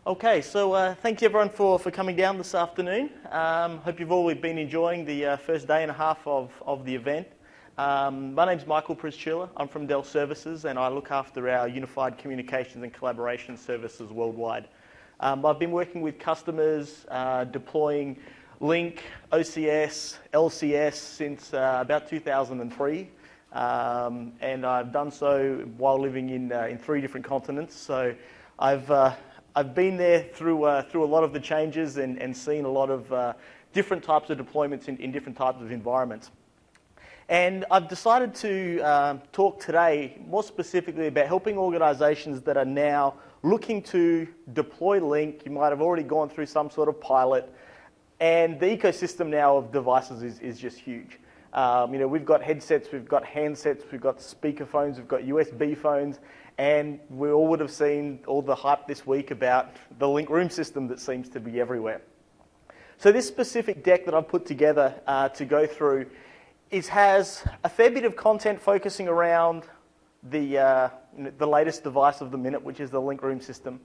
Okay, so thank you everyone for coming down this afternoon. Hope you've all been enjoying the first day and a half of the event. My name's Michael Prischula. I'm from Dell Services and I look after our unified communications and collaboration services worldwide. I've been working with customers deploying Lync, OCS, LCS since about 2003. And I've done so while living in 3 different continents. So I've been there through a lot of the changes and seen a lot of different types of deployments in different types of environments. And I've decided to talk today more specifically about helping organizations that are now looking to deploy Lync. You might have already gone through some sort of pilot, and the ecosystem now of devices is just huge. We've got headsets, we've got handsets, we've got speaker phones, we've got USB phones, and we all would have seen all the hype this week about the Lync room system that seems to be everywhere. So this specific deck that I've put together to go through has a fair bit of content focusing around the latest device of the minute, which is the Lync room system.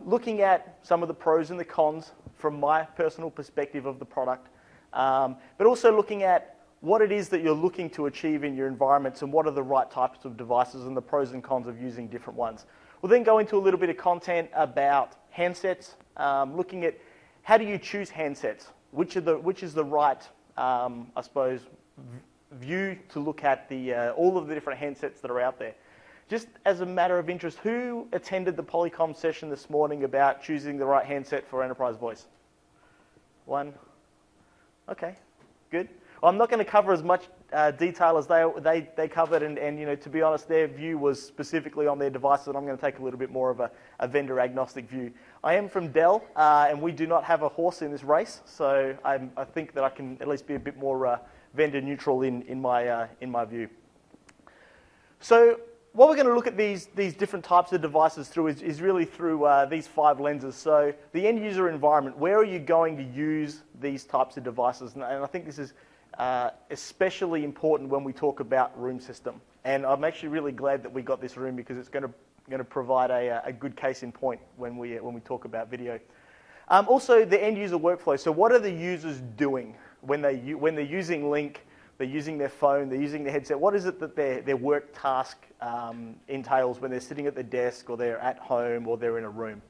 Looking at some of the pros and the cons from my personal perspective of the product, but also looking at what it is that you're looking to achieve in your environments and what are the right types of devices and the pros and cons of using different ones. We'll then go into a little bit of content about handsets, looking at how do you choose handsets, which is the right, I suppose, view to look at all of the different handsets that are out there. Just as a matter of interest, who attended the Polycom session this morning about choosing the right handset for enterprise voice? 1. Okay, good. Well, I'm not going to cover as much detail as they covered, and to be honest, their view was specifically on their devices, and I'm going to take a little bit more of a vendor agnostic view. I am from Dell, and we do not have a horse in this race, so I think that I can at least be a bit more vendor neutral in my view. So what we're going to look at these different types of devices through is really through these 5 lenses. So the end user environment, where are you going to use these types of devices? And I think this is especially important when we talk about room system. And I'm actually really glad that we got this room because it's going to provide a good case in point when we talk about video. Also, the end user workflow. So what are the users doing when they're using Lync? They're using their phone, they're using their headset. What is it that their work task entails when they're sitting at their desk or they're at home or they're in a room?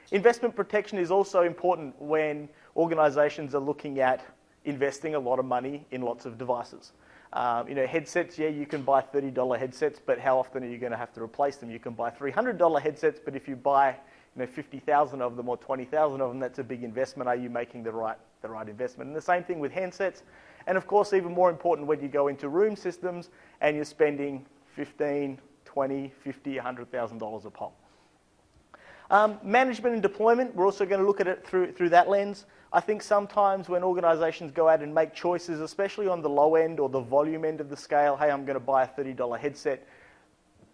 Investment protection is also important when organizations are looking at investing a lot of money in lots of devices. Headsets, yeah, you can buy $30 headsets, but how often are you going to have to replace them? You can buy $300 headsets, but if you buy 50,000 of them or 20,000 of them, that's a big investment. Are you making the right investment? And the same thing with handsets. And of course, even more important when you go into room systems and you're spending $15,000, $20,000, $50,000, $100,000 a pop. Management and deployment, we're also going to look at it through that lens. I think sometimes when organizations go out and make choices, especially on the low end or the volume end of the scale, hey, I'm going to buy a $30 headset,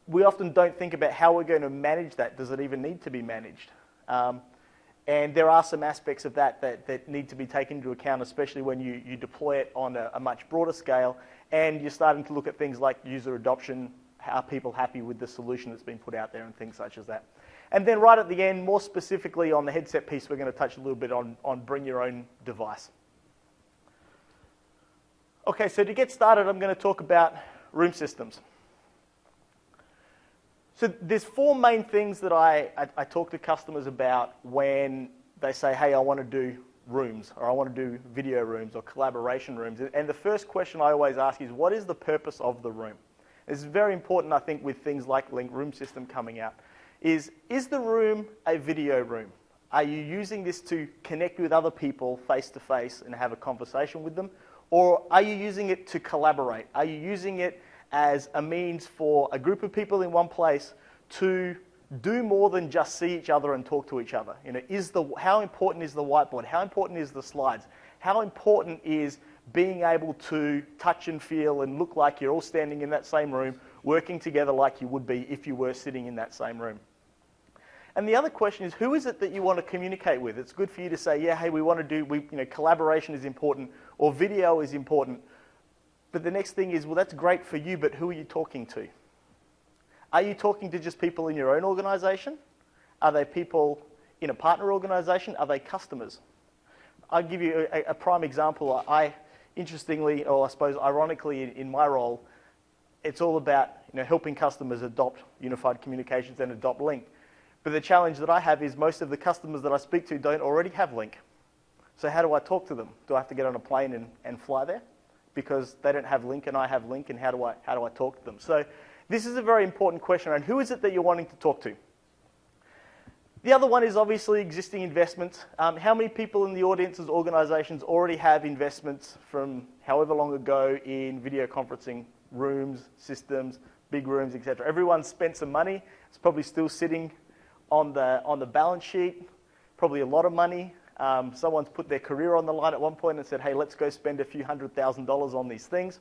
we often don't think about how we're going to manage that. Does it even need to be managed? And there are some aspects of that need to be taken into account, especially when you deploy it on a much broader scale and you're starting to look at things like user adoption, are people happy with the solution that's been put out there and things such as that. And then right at the end, more specifically on the headset piece, we're going to touch a little bit on bring your own device. Okay, so to get started, I'm going to talk about room systems. So there's 4 main things that I talk to customers about when they say, hey, I want to do rooms, or I want to do video rooms or collaboration rooms. And the first question I always ask is, what is the purpose of the room? It's very important, I think, with things like Lync Room System coming out. Is the room a video room? Are you using this to connect with other people face to face and have a conversation with them? Or are you using it to collaborate? Are you using it as a means for a group of people in one place to do more than just see each other and talk to each other? How important is the whiteboard? How important is the slides? How important is being able to touch and feel and look like you're all standing in that same room, working together like you would be if you were sitting in that same room? And the other question is, who is it that you want to communicate with? It's good for you to say, yeah, hey, we want to do, collaboration is important, or video is important. But the next thing is, well, that's great for you, but who are you talking to? Are you talking to just people in your own organization? Are they people in a partner organization? Are they customers? I'll give you a prime example. Interestingly, or I suppose ironically, in my role, it's all about helping customers adopt unified communications and adopt Lync. But the challenge that I have is most of the customers that I speak to don't already have Lync. So how do I talk to them? Do I have to get on a plane and fly there? Because they don't have Lync and I have Lync, and how do I talk to them? So this is a very important question around who is it that you're wanting to talk to? The other one is obviously existing investments. How many people in the audience's organizations already have investments from however long ago in video conferencing rooms, systems, big rooms, etc.? Everyone's spent some money. It's probably still sitting on the balance sheet, probably a lot of money. Someone's put their career on the line at one point and said, hey, let's go spend a few $100,000 on these things.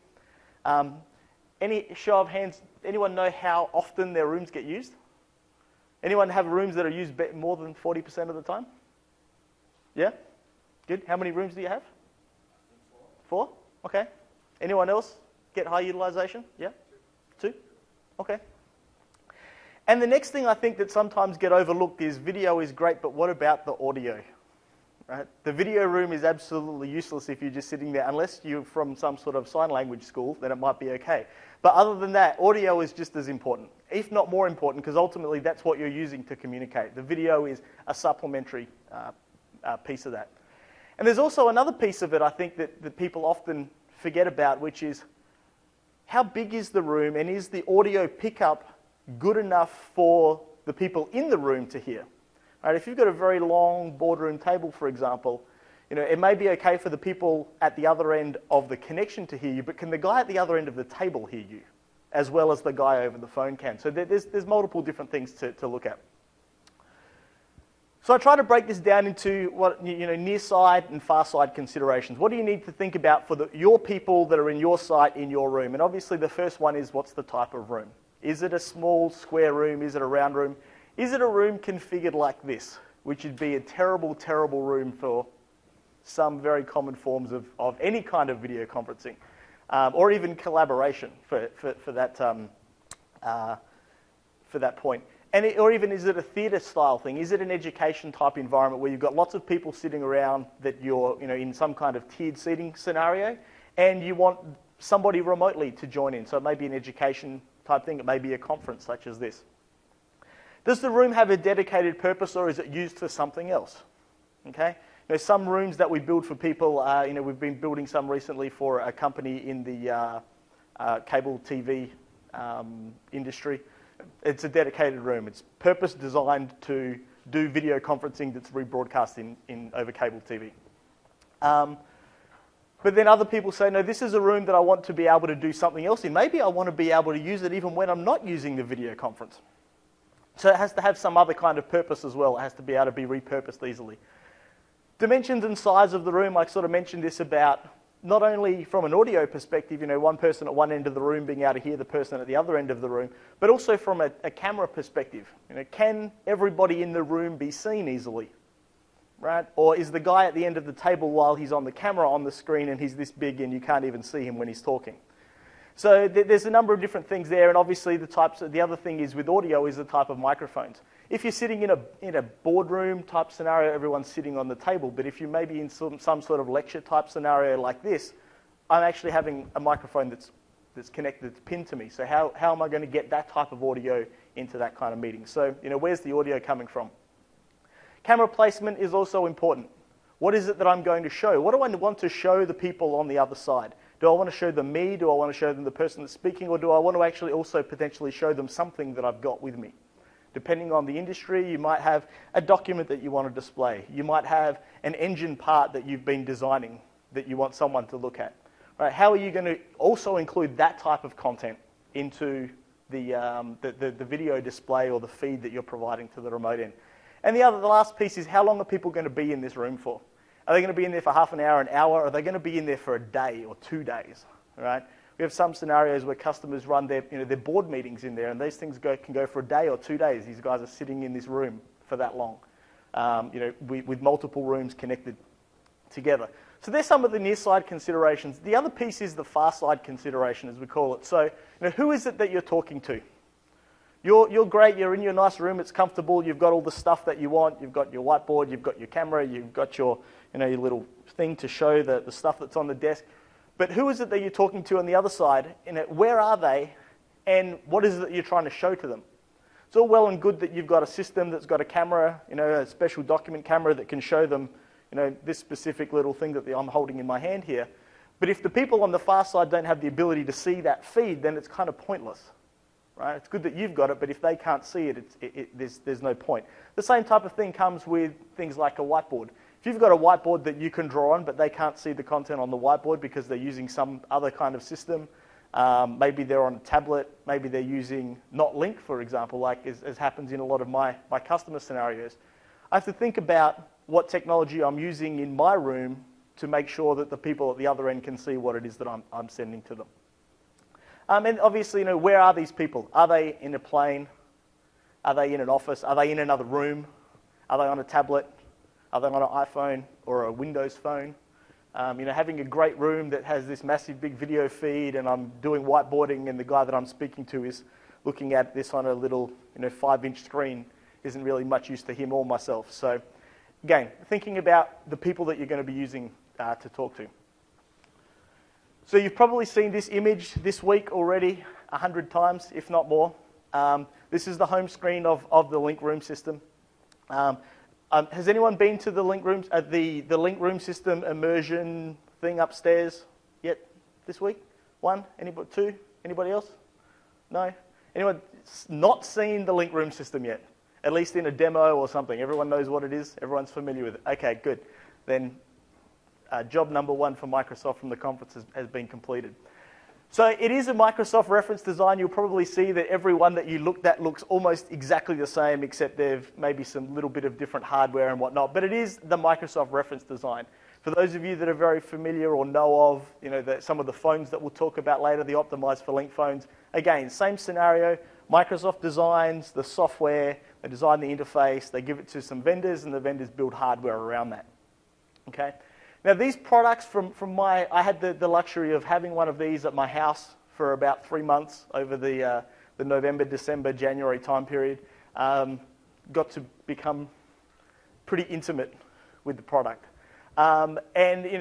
Any show of hands, anyone know how often their rooms get used? Anyone have rooms that are used more than 40% of the time? Yeah? Good. How many rooms do you have? 4? Okay. Anyone else get high utilization? Yeah? 2? Okay. And the next thing I think that sometimes get overlooked is video is great, but what about the audio? Right? The video room is absolutely useless if you're just sitting there, unless you're from some sort of sign language school, then it might be okay. But other than that, audio is just as important, if not more important, because ultimately that's what you're using to communicate. The video is a supplementary piece of that. And there's also another piece of it, I think, that people often forget about, which is how big is the room, and is the audio pickup good enough for the people in the room to hear? Right, if you've got a very long boardroom table, for example, it may be okay for the people at the other end of the connection to hear you, but can the guy at the other end of the table hear you, as well as the guy over the phone can? So there's multiple different things to look at. So I try to break this down into what near side and far side considerations. What do you need to think about for your people that are in your site, in your room? And obviously the first one is, what's the type of room? Is it a small square room? Is it a round room? Is it a room configured like this, which would be a terrible, terrible room for some very common forms of any kind of video conferencing, or even collaboration for that point? Or even, is it a theatre style thing? Is it an education type environment where you've got lots of people sitting around that you're in some kind of tiered seating scenario, and you want somebody remotely to join in? So it may be an education type thing. It may be a conference such as this. Does the room have a dedicated purpose, or is it used for something else? Okay. There's some rooms that we build for people. We've been building some recently for a company in the cable TV industry. It's a dedicated room. It's purpose designed to do video conferencing that's rebroadcast in over cable TV. But then other people say, no, this is a room that I want to be able to do something else in. Maybe I want to be able to use it even when I'm not using the video conference. So it has to have some other kind of purpose as well. It has to be able to be repurposed easily. Dimensions and size of the room, I sort of mentioned this about not only from an audio perspective, one person at one end of the room being able to hear the person at the other end of the room, but also from a camera perspective. Can everybody in the room be seen easily? Right? Or is the guy at the end of the table, while he's on the camera on the screen and he's this big and you can't even see him when he's talking? So there's a number of different things there, and obviously the other thing is with audio is the type of microphones. If you're sitting in a boardroom type scenario, everyone's sitting on the table, but if you may be in some sort of lecture type scenario like this, I'm actually having a microphone that's connected, that's pinned to me. So how am I going to get that type of audio into that kind of meeting? So where's the audio coming from? Camera placement is also important. What is it that I'm going to show? What do I want to show the people on the other side? Do I want to show them me? Do I want to show them the person that's speaking? Or do I want to actually also potentially show them something that I've got with me? Depending on the industry, you might have a document that you want to display. You might have an engine part that you've been designing that you want someone to look at. Right? How are you going to also include that type of content into the video display or the feed that you're providing to the remote end? And the last piece is, how long are people going to be in this room for? Are they going to be in there for half an hour, an hour? Or are they going to be in there for a day or 2 days? Right? We have some scenarios where customers run their board meetings in there, and these things can go for a day or 2 days. These guys are sitting in this room for that long, with multiple rooms connected together. So there's some of the near side considerations. The other piece is the far side consideration, as we call it. So who is it that you're talking to? You're great, you're in your nice room, it's comfortable, you've got all the stuff that you want, you've got your whiteboard, you've got your camera, you've got your, your little thing to show the stuff that's on the desk. But who is it that you're talking to on the other side? Where are they? And what is it that you're trying to show to them? It's all well and good that you've got a system that's got a camera, a special document camera that can show them, this specific little thing that I'm holding in my hand here. But if the people on the far side don't have the ability to see that feed, then it's kind of pointless. Right? It's good that you've got it, but if they can't see it, there's no point. The same type of thing comes with things like a whiteboard. If you've got a whiteboard that you can draw on, but they can't see the content on the whiteboard because they're using some other kind of system, maybe they're on a tablet, maybe they're using not Lync, for example, like as happens in a lot of my customer scenarios. I have to think about what technology I'm using in my room to make sure that the people at the other end can see what it is that I'm sending to them. And obviously, where are these people? Are they in a plane? Are they in an office? Are they in another room? Are they on a tablet? Are they on an iPhone or a Windows phone? Having a great room that has this massive big video feed and I'm doing whiteboarding and the guy that I'm speaking to is looking at this on a little 5-inch screen isn't really much use to him or myself. So again, thinking about the people that you're going to be using to talk to. So you've probably seen this image this week already 100 times, if not more. This is the home screen of the Lync Room system. Has anyone been to the Lync Room, the Lync Room system immersion thing upstairs yet this week? One? Anybody? Two? Anybody else? No? Anyone not seen the Lync Room system yet? At least in a demo or something. Everyone knows what it is? Everyone's familiar with it? Okay, good. Then job number one for Microsoft from the conference has been completed. So it is a Microsoft reference design. You'll probably see that every one that you looked at looks almost exactly the same, except there's maybe some little bit of different hardware and whatnot. But it is the Microsoft reference design. For those of you that are very familiar or know of, some of the phones that we'll talk about later, the optimized for Lync phones, again, same scenario. Microsoft designs the software, they design the interface, they give it to some vendors, and the vendors build hardware around that. Okay. Now these products I had the luxury of having one of these at my house for about 3 months over the November, December, January time period. Got to become pretty intimate with the product. And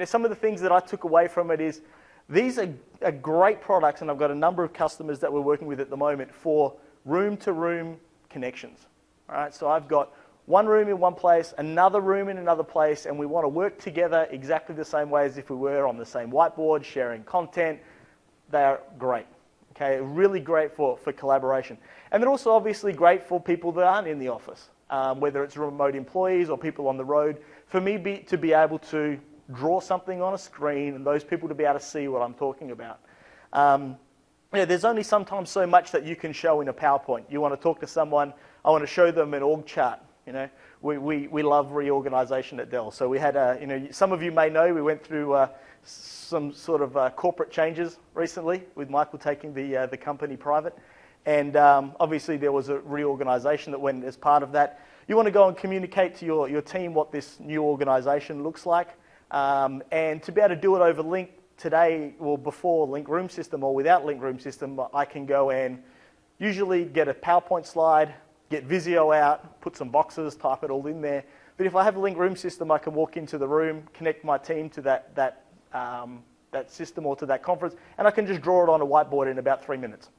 some of the things that I took away from it is these are great products, and I've got a number of customers that we're working with at the moment for room-to-room connections. All right, so I've got one room in one place, another room in another place, and we want to work together exactly the same way as if we were on the same whiteboard, sharing content. They're great. Okay, really great for collaboration. And they're also obviously great for people that aren't in the office, whether it's remote employees or people on the road. For me to be able to draw something on a screen and those people to be able to see what I'm talking about. There's only sometimes so much that you can show in a PowerPoint. You want to talk to someone, I want to show them an org chart. We love reorganization at Dell. So we had some of you may know we went through some sort of corporate changes recently with Michael taking the company private. And obviously there was a reorganization that went as part of that. You want to go and communicate to your team what this new organization looks like. And to be able to do it over Lync today, or before Lync Room System or without Lync Room System, I can go and usually get a PowerPoint slide, get Visio out, put some boxes, type it all in there. But if I have a Lync Room System, I can walk into the room, connect my team to that system or to that conference, and I can just draw it on a whiteboard in about 3 minutes.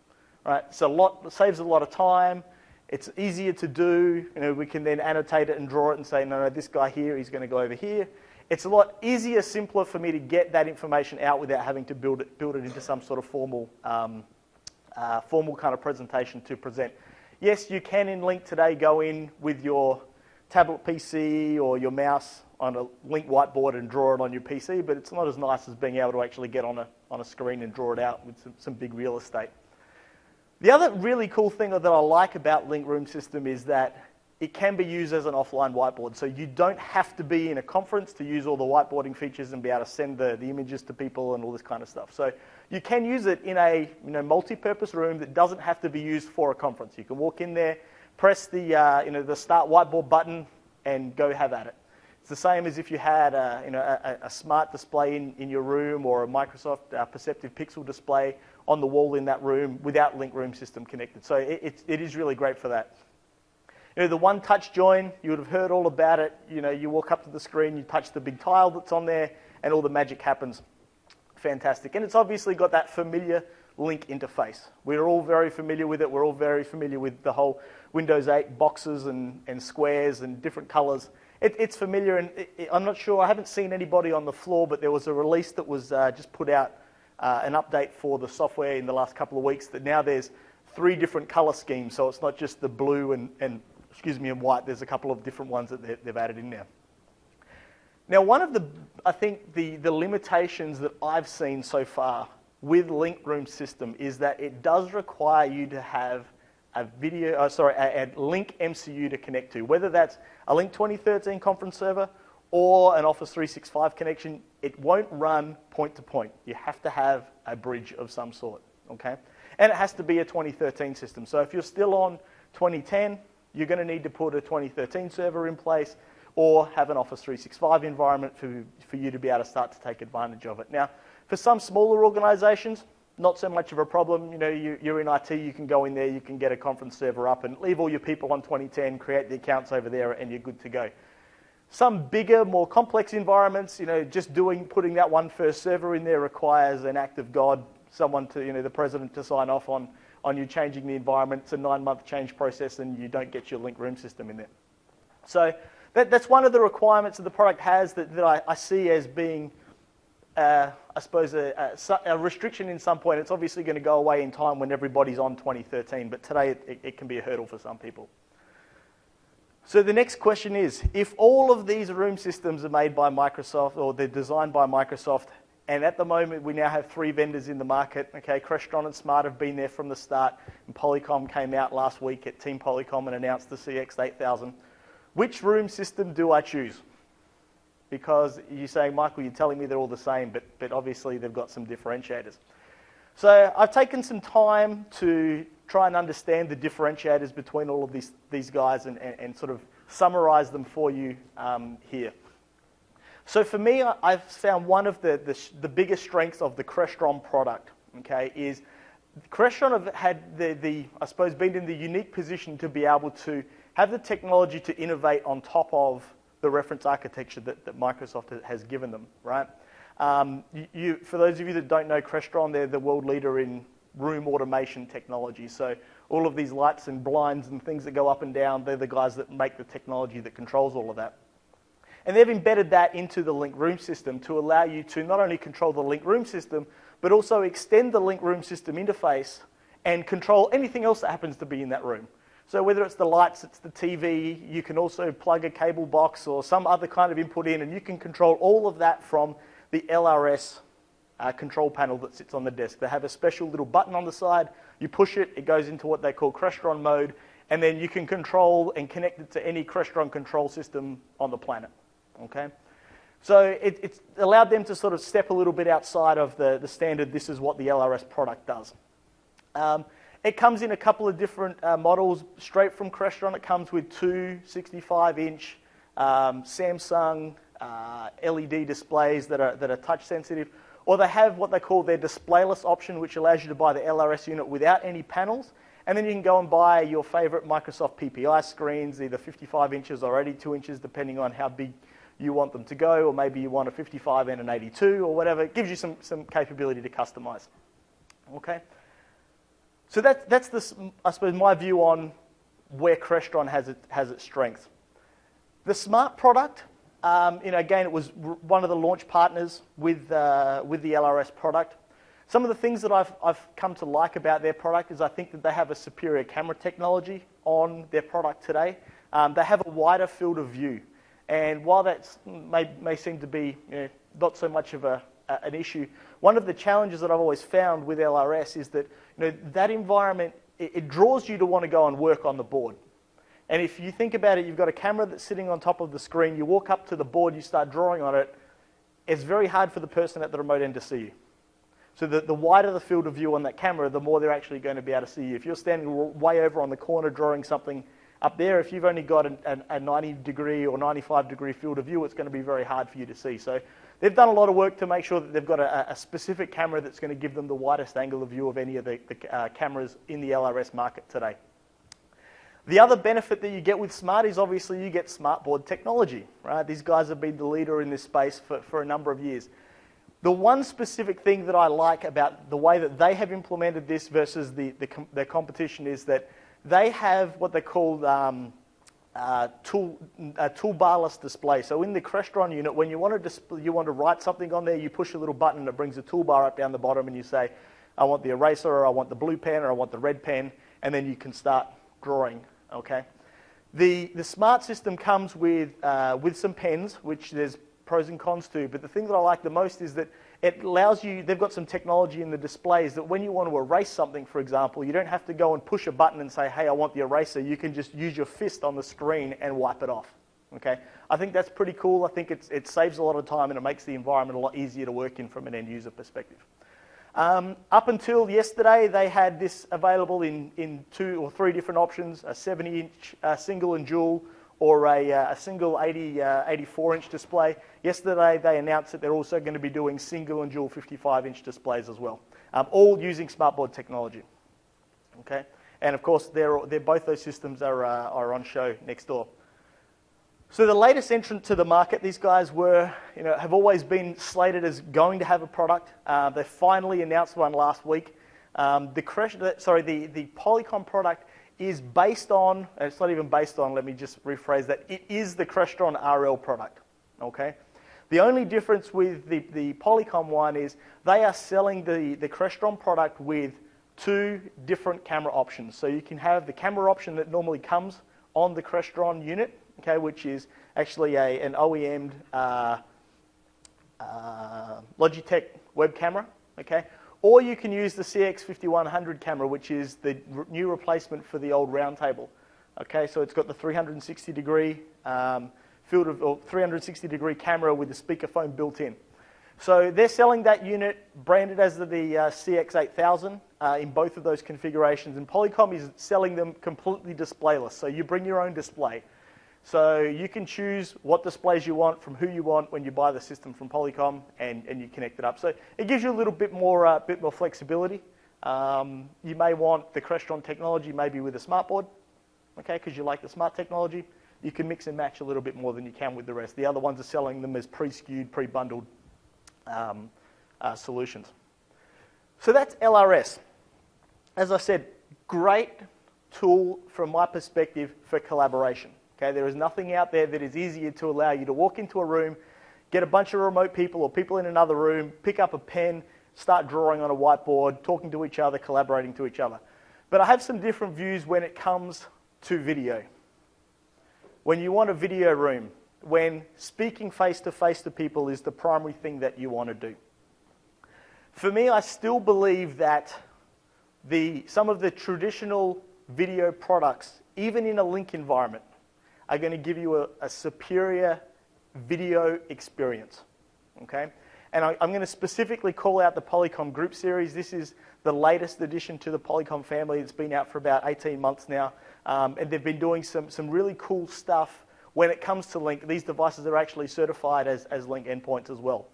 Right? So saves a lot of time. It's easier to do. We can then annotate it and draw it and say, no, this guy here, he's going to go over here. It's a lot easier, simpler for me to get that information out without having to build it into some sort of formal kind of presentation to present. Yes, you can in Lync today go in with your tablet PC or your mouse on a Lync whiteboard and draw it on your PC, but it's not as nice as being able to actually get on a screen and draw it out with some big real estate. The other really cool thing that I like about Lync Room System is that it can be used as an offline whiteboard. So you don't have to be in a conference to use all the whiteboarding features and be able to send the images to people and all this kind of stuff. So you can use it in a multi-purpose room that doesn't have to be used for a conference. You can walk in there, press the start whiteboard button, and go have at it. It's the same as if you had a smart display in your room or a Microsoft Perceptive Pixel display on the wall in that room without Lync Room System connected. So it is really great for that. You know, the one-touch join, you would have heard all about it. You know, you walk up to the screen, you touch the big tile that's on there, and all the magic happens. Fantastic. And it's obviously got that familiar Lync interface. We're all very familiar with it. We're all very familiar with the whole Windows 8 boxes and squares and different colors. It's familiar, and I'm not sure, I haven't seen anybody on the floor, but there was a release that was just put out, an update for the software in the last couple of weeks, that now there's 3 different color schemes, so it's not just the blue and white. There's a couple of different ones that they've added in there. Now, one of I think the limitations that I've seen so far with Lync Room System is that it does require you to have a Lync MCU to connect to, whether that's a Lync 2013 conference server or an Office 365 connection. It won't run point to point. You have to have a bridge of some sort, okay? And it has to be a 2013 system. So if you're still on 2010, you're going to need to put a 2013 server in place or have an Office 365 environment for you to be able to start to take advantage of it. Now, for some smaller organizations, not so much of a problem. You know, you're in IT, you can go in there, you can get a conference server up and leave all your people on 2010, create the accounts over there, and you're good to go. Some bigger, more complex environments, you know, just putting that one first server in there requires an act of God, someone to, you know, the president to sign off on you changing the environment. It's a 9-month change process and you don't get your Lync Room System in there. So that's one of the requirements that the product has that I see as being, I suppose, a restriction in some point. It's obviously going to go away in time when everybody's on 2013, but today it can be a hurdle for some people. So the next question is, if all of these room systems are made by Microsoft or they're designed by Microsoft, and at the moment we now have 3 vendors in the market, okay, Crestron and Smart have been there from the start, and Polycom came out last week at Team Polycom and announced the CX8000. Which room system do I choose? Because you're saying, Michael, you're telling me they're all the same, but obviously they've got some differentiators. So I've taken some time to try and understand the differentiators between all of these guys and sort of summarize them for you here. So for me, I've found one of the biggest strengths of the Crestron product, okay, is Crestron have had I suppose, been in the unique position to be able to have the technology to innovate on top of the reference architecture that Microsoft has given them, right? For those of you that don't know Crestron, they're the world leader in room automation technology. So all of these lights and blinds and things that go up and down, they're the guys that make the technology that controls all of that. And they've embedded that into the Lync Room System to allow you to not only control the Lync Room System, but also extend the Lync Room System interface and control anything else that happens to be in that room. So whether it's the lights, it's the TV, you can also plug a cable box or some other kind of input in, and you can control all of that from the LRS control panel that sits on the desk. They have a special little button on the side. You push it, it goes into what they call Crestron mode, and then you can control and connect it to any Crestron control system on the planet. Okay? So it's allowed them to sort of step a little bit outside of the standard, this is what the LRS product does. It comes in a couple of different models straight from Crestron. It comes with 2 65-inch Samsung LED displays that are touch sensitive, or they have what they call their displayless option, which allows you to buy the LRS unit without any panels, and then you can go and buy your favorite Microsoft PPI screens, either 55 inches or 82 inches, depending on how big you want them to go, or maybe you want a 55 and an 82 or whatever. It gives you some capability to customize. Okay. So that's I suppose, my view on where Crestron has its strengths. The Smart product, again, it was one of the launch partners with the LRS product. Some of the things that I've come to like about their product is I think that they have a superior camera technology on their product today. They have a wider field of view, and while that may seem to be not so much of an issue, one of the challenges that I've always found with LRS is that that environment, it draws you to want to go and work on the board. And if you think about it, you've got a camera that's sitting on top of the screen, you walk up to the board, you start drawing on it, it's very hard for the person at the remote end to see you. So the wider the field of view on that camera, the more they're actually going to be able to see you. If you're standing way over on the corner drawing something up there, if you've only got a 90 degree or 95 degree field of view, it's going to be very hard for you to see. So they've done a lot of work to make sure that they've got a specific camera that's going to give them the widest angle of view of any of the cameras in the LRS market today. The other benefit that you get with Smart is obviously you get smartboard technology, right? These guys have been the leader in this space for a number of years. The one specific thing that I like about the way that they have implemented this versus their competition is that they have what they call toolbarless display. So in the Crestron unit, when you want to write something on there, you push a little button and it brings a toolbar up down the bottom and you say, I want the eraser, or I want the blue pen, or I want the red pen, and then you can start drawing. Okay. The Smart system comes with some pens, which there's pros and cons to, but the thing that I like the most is that it allows you, they've got some technology in the displays that when you want to erase something, for example, you don't have to go and push a button and say, hey, I want the eraser. You can just use your fist on the screen and wipe it off. Okay. I think that's pretty cool. I think it saves a lot of time and it makes the environment a lot easier to work in from an end user perspective. Up until yesterday, they had this available in 2 or 3 different options, a 70-inch single and dual, or a single 84-inch display. Yesterday, they announced that they're also going to be doing single and dual 55-inch displays as well, all using smartboard technology. Okay, and of course, both those systems are on show next door. So the latest entrant to the market, these guys have always been slated as going to have a product. They finally announced one last week. The Polycom product is based on, it's not even based on, let me just rephrase that, it is the Crestron RL product. Okay. The only difference with the Polycom one is they are selling the Crestron product with 2 different camera options. So you can have the camera option that normally comes on the Crestron unit, okay, which is actually an OEM'd Logitech web camera, okay, or you can use the CX5100 camera, which is the new replacement for the old round table. Okay, so it's got the 360-degree field of, or 360-degree camera with the speakerphone built in. So they're selling that unit branded as the CX8000 in both of those configurations, and Polycom is selling them completely displayless. So you bring your own display. So you can choose what displays you want from who you want when you buy the system from Polycom, and you connect it up. So it gives you a little bit more flexibility. You may want the Crestron technology maybe with a smartboard, okay, because you like the smart technology. You can mix and match a little bit more than you can with the rest. The other ones are selling them as pre-skewed, pre-bundled solutions. So that's LRS. As I said, great tool from my perspective for collaboration. Okay, there is nothing out there that is easier to allow you to walk into a room, get a bunch of remote people or people in another room, pick up a pen, start drawing on a whiteboard, talking to each other, collaborating to each other. But I have some different views when it comes to video. When you want a video room, when speaking face-to-face to people is the primary thing that you want to do. For me, I still believe that some of the traditional video products, even in a Lync environment, are going to give you a superior video experience. Okay? And I'm going to specifically call out the Polycom Group Series. This is the latest addition to the Polycom family. It's been out for about 18 months now. And they've been doing some really cool stuff when it comes to Lync. These devices are actually certified as Lync endpoints as well.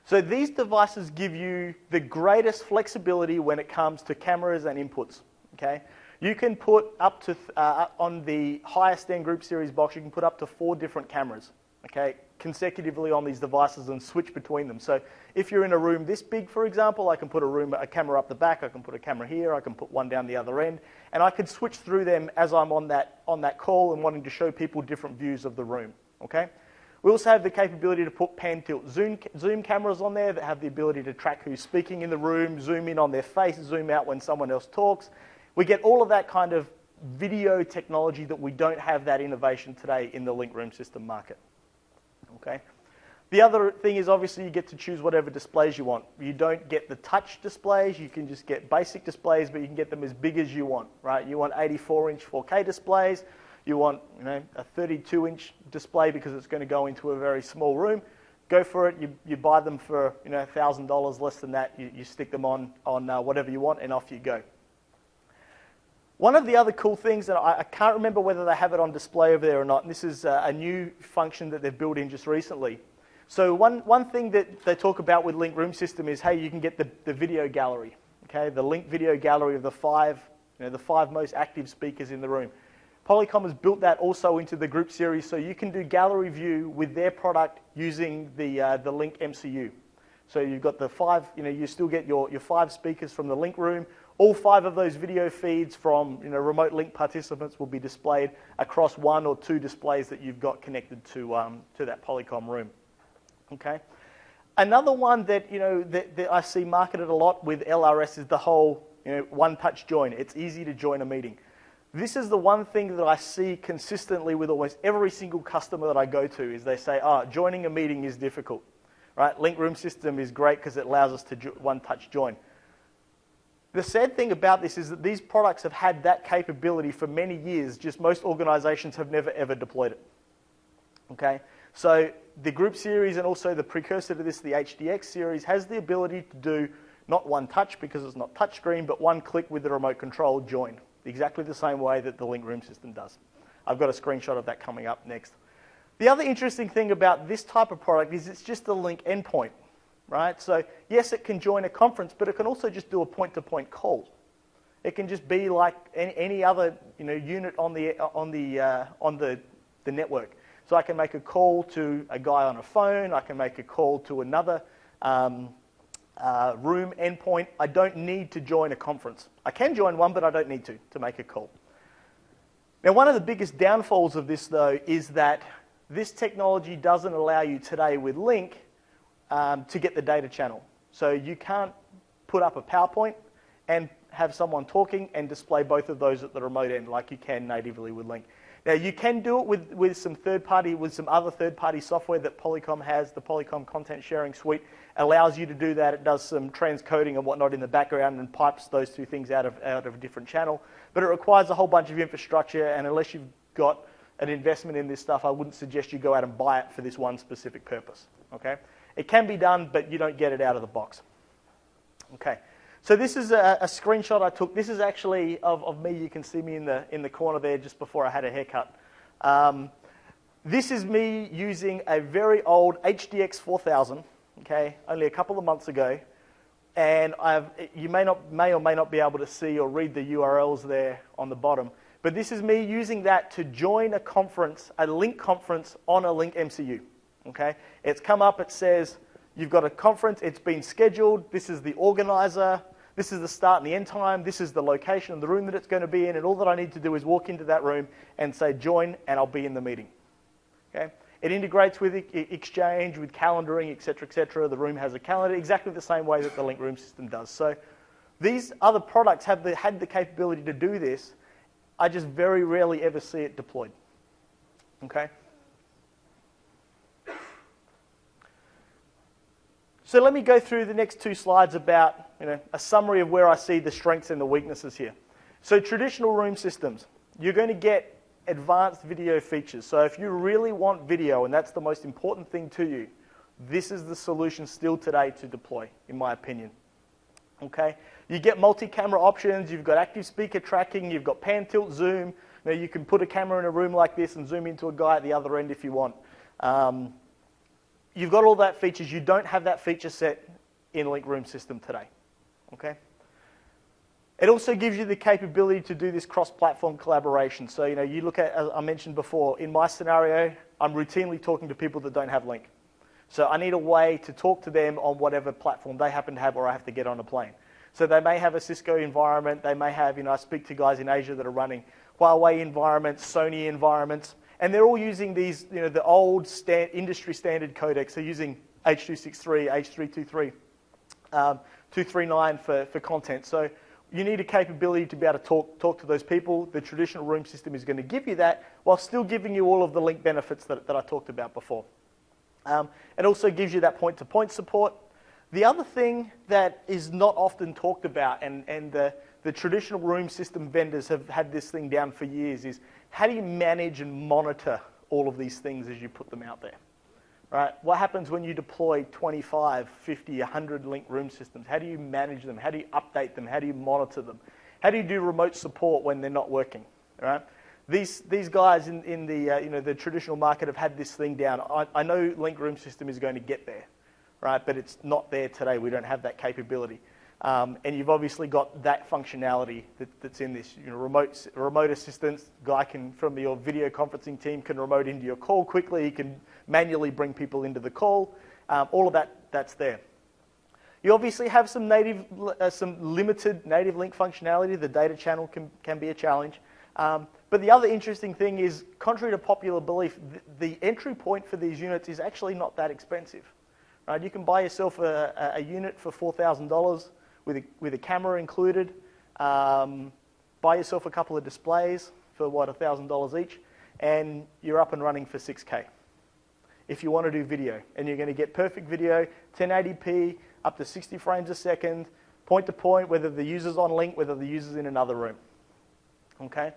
So these devices give you the greatest flexibility when it comes to cameras and inputs. Okay? You can put up to, on the highest end Group Series box, you can put up to 4 different cameras, okay, consecutively on these devices and switch between them. So if you're in a room this big, for example, I can put a camera up the back, I can put a camera here, I can put one down the other end, and I could switch through them as I'm on that call and wanting to show people different views of the room, okay? We also have the capability to put pan tilt zoom cameras on there that have the ability to track who's speaking in the room, zoom in on their face, zoom out when someone else talks. We get all of that kind of video technology that we don't have that innovation today in the Lync room system market. Okay. The other thing is obviously you get to choose whatever displays you want. You don't get the touch displays. You can just get basic displays, but you can get them as big as you want, right? You want 84-inch 4K displays. You want, a 32-inch display because it's going to go into a very small room. Go for it. You buy them for $1,000, less than that. You stick them on whatever you want, and off you go. One of the other cool things that I can't remember whether they have it on display over there or not, and this is a new function that they've built in just recently, So one thing that they talk about with Lync Room System is, hey, you can get the video gallery, okay? The Lync video gallery of the five most active speakers in the room. Polycom has built that also into the group series, so you can do gallery view with their product using the Lync MCU. So you've got the five, you still get your 5 speakers from the Lync room. All 5 of those video feeds from remote Lync participants will be displayed across 1 or 2 displays that you've got connected to that Polycom room. Okay. Another one that that I see marketed a lot with LRS is the whole one-touch join. It's easy to join a meeting. This is the one thing that I see consistently with almost every single customer that I go to is they say, joining a meeting is difficult. Right? Lync Room System is great because it allows us to one-touch join. The sad thing about this is that these products have had that capability for many years, just most organizations have never ever deployed it. Okay? So the group series and also the precursor to this, the HDX series, has the ability to do not one touch because it's not touchscreen, but one click with the remote control join, exactly the same way that the Lync Room System does. I've got a screenshot of that coming up next. The other interesting thing about this type of product is it's just a Lync endpoint, right? So yes, it can join a conference, but it can also just do a point-to-point call. It can just be like any other unit on the network. So I can make a call to a guy on a phone. I can make a call to another room endpoint. I don't need to join a conference. I can join one, but I don't need to make a call. Now, one of the biggest downfalls of this, though, is that this technology doesn't allow you today with Lync to get the data channel. So you can't put up a PowerPoint and have someone talking and display both of those at the remote end like you can natively with Lync. Now, you can do it with some other third-party software that Polycom has. The Polycom Content Sharing Suite allows you to do that. It does some transcoding and whatnot in the background and pipes those 2 things out of a different channel. But it requires a whole bunch of infrastructure, and unless you've got an investment in this stuff, I wouldn't suggest you go out and buy it for this one specific purpose. Okay? It can be done, but you don't get it out of the box. Okay. So this is a screenshot I took. This is actually of me. You can see me in the corner there just before I had a haircut. This is me using a very old HDX 4000, okay, only a couple of months ago. And you may or may not be able to see or read the URLs there on the bottom. But this is me using that to join a conference, a Lync conference on a Lync MCU. Okay? It's come up, it says, you've got a conference, it's been scheduled, this is the organizer, this is the start and the end time, this is the location of the room that it's going to be in, and all that I need to do is walk into that room and say join, and I'll be in the meeting. Okay? It integrates with Exchange, with calendaring, etc., etc. The room has a calendar, exactly the same way that the Lync Room System does. So these other products had the capability to do this. I just very rarely ever see it deployed. Okay? So let me go through the next 2 slides about a summary of where I see the strengths and the weaknesses here. So traditional room systems, you're going to get advanced video features. So if you really want video, and that's the most important thing to you, this is the solution still today to deploy, in my opinion. Okay? You get multi-camera options, you've got active speaker tracking, you've got pan, tilt, zoom. You can put a camera in a room like this and zoom into a guy at the other end if you want. You've got all that features. You don't have that feature set in Lync Room System today. Okay? It also gives you the capability to do this cross-platform collaboration. So, you look at, as I mentioned before, in my scenario, I'm routinely talking to people that don't have Lync. So I need a way to talk to them on whatever platform they happen to have, or I have to get on a plane. So they may have a Cisco environment. They may have, I speak to guys in Asia that are running Huawei environments, Sony environments, and they're all using these, the old industry standard codecs. They're using H.263, H.323, 239 for content. So you need a capability to be able to talk to those people. The traditional room system is going to give you that while still giving you all of the Lync benefits that I talked about before. It also gives you that point-to-point support. The other thing that is not often talked about, and the traditional room system vendors have had this thing down for years, is how do you manage and monitor all of these things as you put them out there? Right? What happens when you deploy 25, 50, 100 Lync room systems? How do you manage them? How do you update them? How do you monitor them? How do you do remote support when they're not working? Right? These guys in the the traditional market have had this thing down. I know Lync Room System is going to get there, right? But it's not there today. We don't have that capability. And you've obviously got that functionality that's in this. Remote assistance. Guy from your video conferencing team can remote into your call quickly. He can manually bring people into the call. All of that's there. You obviously have some limited native Lync functionality. The data channel can be a challenge. But the other interesting thing is, contrary to popular belief, the entry point for these units is actually not that expensive. Right? You can buy yourself a unit for $4,000 with a camera included. Buy yourself a couple of displays for $1,000 each, and you're up and running for 6K. If you want to do video, and you're going to get perfect video, 1080p, up to 60 frames a second, point to point, whether the user's on Lync, whether the user's in another room. Okay.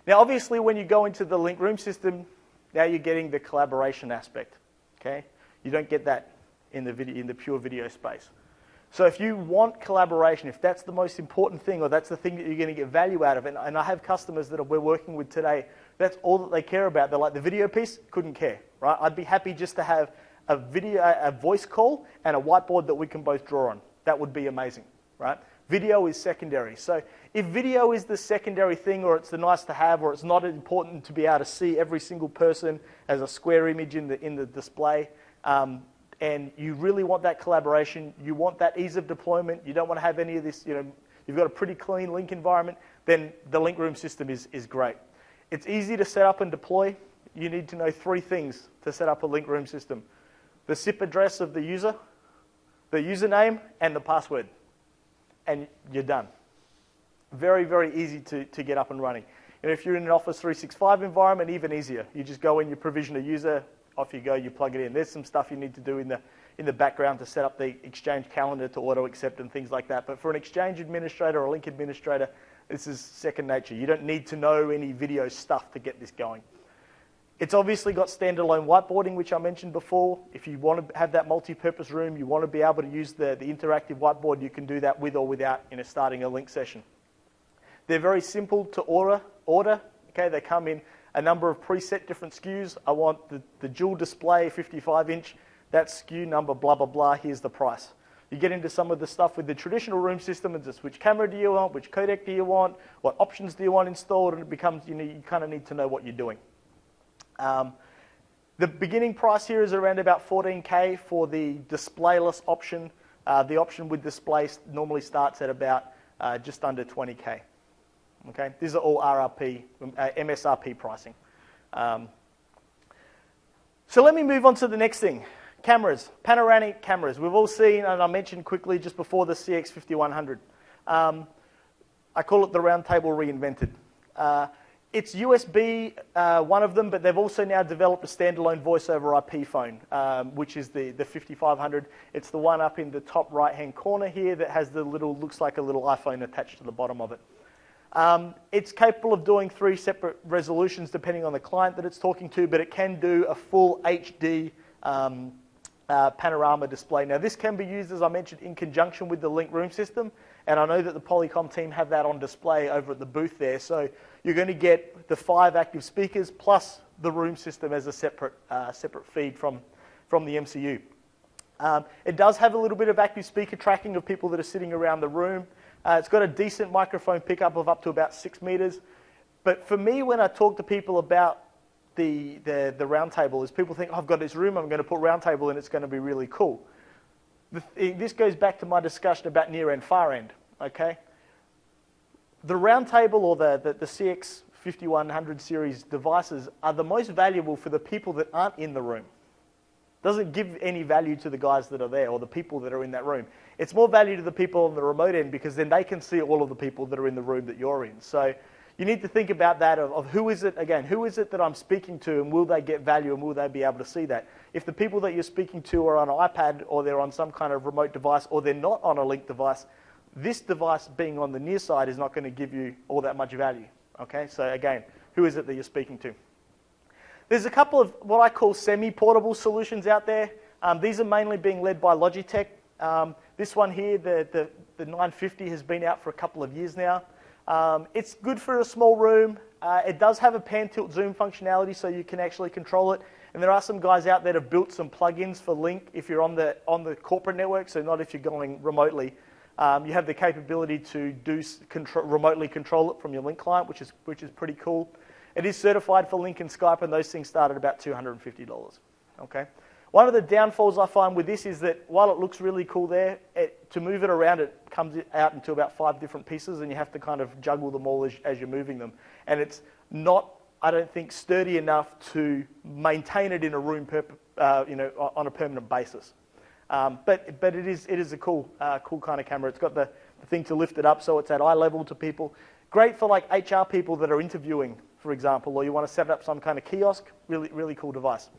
Now, obviously, when you go into the Lync Room System, now you're getting the collaboration aspect. Okay. You don't get that in the pure video space. So if you want collaboration, if that's the most important thing, or that's the thing that you're going to get value out of, and I have customers that we're working with today, that's all that they care about. They're like, the video piece, couldn't care, right? I'd be happy just to have a voice call and a whiteboard that we can both draw on. That would be amazing, right? Video is secondary. So if video is the secondary thing, or it's the nice to have, or it's not important to be able to see every single person as a square image in the display, and you really want that collaboration, you want that ease of deployment, you don't want to have any of this, you've got a pretty clean Lync environment, then the Lync Room System is great. It's easy to set up and deploy. You need to know 3 things to set up a Lync Room System: the SIP address of the user, the username, and the password. And you're done. Very, very easy to get up and running. And if you're in an Office 365 environment, even easier. You just go in, you provision a user, off you go, you plug it in. There's some stuff you need to do in the background to set up the Exchange calendar to auto-accept and things like that. But for an Exchange administrator or a Lync administrator, this is second nature. You don't need to know any video stuff to get this going. It's obviously got standalone whiteboarding, which I mentioned before. If you want to have that multi-purpose room, you want to be able to use the interactive whiteboard, you can do that with or without starting a Lync session. They're very simple to order. Okay, they come in a number of preset different SKUs. I want the dual display 55-inch, that SKU number, blah, blah, blah, here's the price. You get into some of the stuff with the traditional room system, and just which camera do you want, which codec do you want, what options do you want installed, and it becomes, you kind of need to know what you're doing. The beginning price here is around about $14K for the displayless option. The option with display normally starts at about just under $20K. Okay, these are all RRP, MSRP pricing. So let me move on to the next thing. Cameras, panoramic cameras. We've all seen, and I mentioned quickly just before, the CX5100. I call it the round table reinvented. It's USB, one of them, but they've also now developed a standalone voice over IP phone, which is the 5500. It's the one up in the top right-hand corner here that has the looks like a little iPhone attached to the bottom of it. It's capable of doing 3 separate resolutions depending on the client that it's talking to, but it can do a full HD panorama display. Now, this can be used, as I mentioned, in conjunction with the Lync Room System, and I know that the Polycom team have that on display over at the booth there. So you're going to get the 5 active speakers plus the room system as a separate feed from the MCU. It does have a little bit of active speaker tracking of people that are sitting around the room. It's got a decent microphone pickup of up to about 6 meters. But for me, when I talk to people about the round table, is people think, oh, I've got this room, I'm going to put round table and it's going to be really cool. This goes back to my discussion about near and far end. Okay, the round table or the CX5100 series devices are the most valuable for the people that aren't in the room. Doesn't give any value to the guys that are there or the people that are in that room. It's more value to the people on the remote end, because then they can see all of the people that are in the room that you're in. So you need to think about that of who is it, again, who is it that I'm speaking to, and will they get value and will they be able to see that? If the people that you're speaking to are on an iPad or they're on some kind of remote device or they're not on a Lync device, this device being on the near side is not going to give you all that much value. Okay, so again, who is it that you're speaking to? There's a couple of what I call semi-portable solutions out there. These are mainly being led by Logitech. This one here, the 950, has been out for a couple of years now. It's good for a small room. It does have a pan, tilt, zoom functionality, so you can actually control it. And there are some guys out there that have built some plugins for Lync if you're on the corporate network, so not if you're going remotely. You have the capability to remotely control it from your Lync client, which is pretty cool. It is certified for Lync and Skype, and those things start at about $250. Okay. One of the downfalls I find with this is that while it looks really cool there, to move it around, it comes out into about 5 different pieces, and you have to kind of juggle them all as you're moving them. And it's not, I don't think, sturdy enough to maintain it in a room, on a permanent basis. But it is a cool kind of camera. It's got the thing to lift it up so it's at eye level to people. Great for like HR people that are interviewing, for example, or you want to set up some kind of kiosk. Really cool device.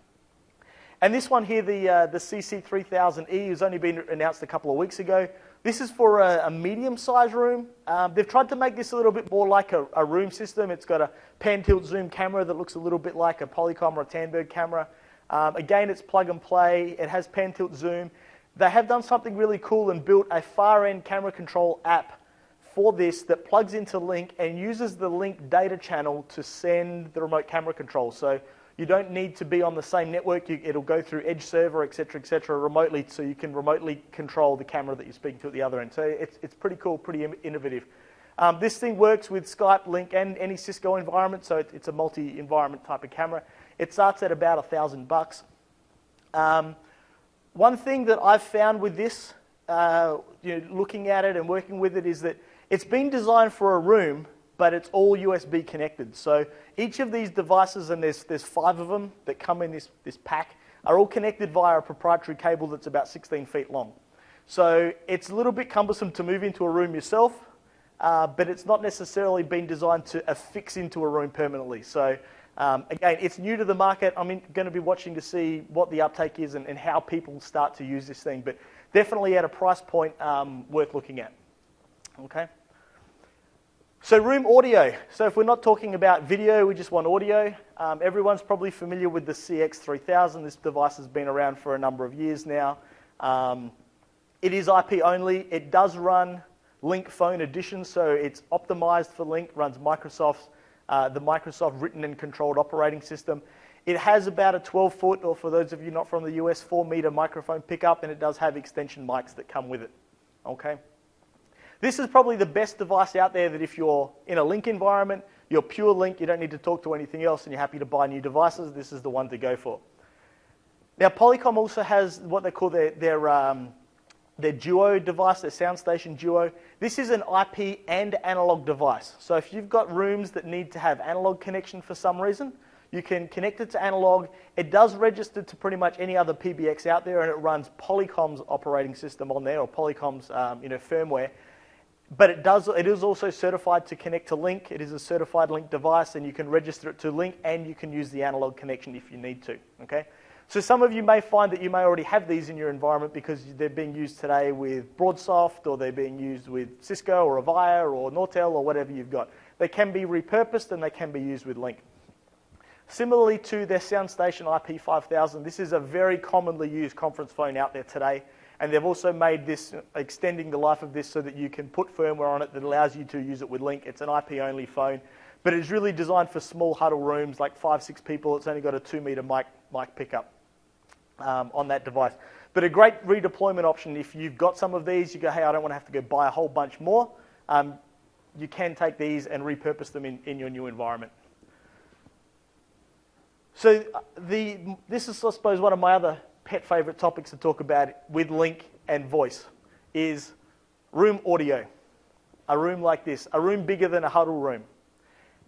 And this one here, the CC3000E, has only been announced a couple of weeks ago. This is for a medium-sized room. They've tried to make this a little bit more like a room system. It's got a pan-tilt-zoom camera that looks a little bit like a Polycom or a Tandberg camera. Again, it's plug-and-play. It has pan-tilt-zoom. They have done something really cool and built a far-end camera control app for this that plugs into Lync and uses the Lync data channel to send the remote camera control. So you don't need to be on the same network. It'll go through edge server, et cetera, remotely, so you can remotely control the camera that you're speaking to at the other end. So it's pretty cool, pretty innovative. This thing works with Skype, Lync, and any Cisco environment, so it's a multi-environment type of camera. It starts at about $1,000. One thing that I've found with this, looking at it and working with it, is that it's been designed for a room, but it's all USB connected. So each of these devices, and there's 5 of them that come in this pack, are all connected via a proprietary cable that's about 16 feet long. So it's a little bit cumbersome to move into a room yourself, but it's not necessarily been designed to affix into a room permanently. So again, it's new to the market. I'm going to be watching to see what the uptake is and how people start to use this thing, but definitely at a price point worth looking at. Okay. So room audio. So if we're not talking about video, we just want audio. Everyone's probably familiar with the CX3000. This device has been around for a number of years now. It is IP only. It does run Lync Phone Edition, so it's optimized for Lync, runs the Microsoft written and controlled operating system. It has about a 12-foot, or for those of you not from the US, 4-meter microphone pickup, and it does have extension mics that come with it. Okay. This is probably the best device out there that if you're in a Lync environment, you're pure Lync, you don't need to talk to anything else, and you're happy to buy new devices, this is the one to go for. Now, Polycom also has what they call their Duo device, their SoundStation Duo. This is an IP and analog device. So if you've got rooms that need to have analog connection for some reason, you can connect it to analog. It does register to pretty much any other PBX out there, and it runs Polycom's operating system on there, or Polycom's firmware. But it is also certified to connect to Lync. It is a certified Lync device, and you can register it to Lync, and you can use the analog connection if you need to. Okay? So some of you may find that you may already have these in your environment because they're being used today with Broadsoft, or they're being used with Cisco or Avaya or Nortel or whatever you've got. They can be repurposed, and they can be used with Lync. Similarly to their SoundStation IP5000, this is a very commonly used conference phone out there today. And they've also made this, extending the life of this so that you can put firmware on it that allows you to use it with Lync. It's an IP-only phone, but it's really designed for small huddle rooms, like 5-6 people. It's only got a 2-meter mic pickup on that device. But a great redeployment option if you've got some of these, you go, hey, I don't want to have to go buy a whole bunch more. You can take these and repurpose them in your new environment. So this is, I suppose, one of my other pet favorite topics to talk about with Lync and voice is room audio. A room like this, a room bigger than a huddle room.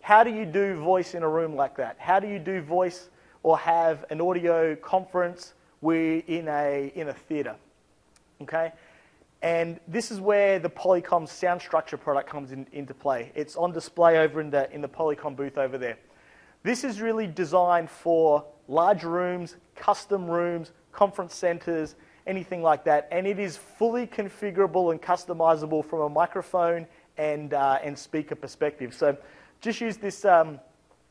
How do you do voice in a room like that? How do you do voice or have an audio conference in a theater? Okay, and this is where the Polycom sound structure product comes into play. It's on display over in the Polycom booth over there. This is really designed for large rooms, custom rooms, conference centers, anything like that, and it is fully configurable and customizable from a microphone and speaker perspective. So just use this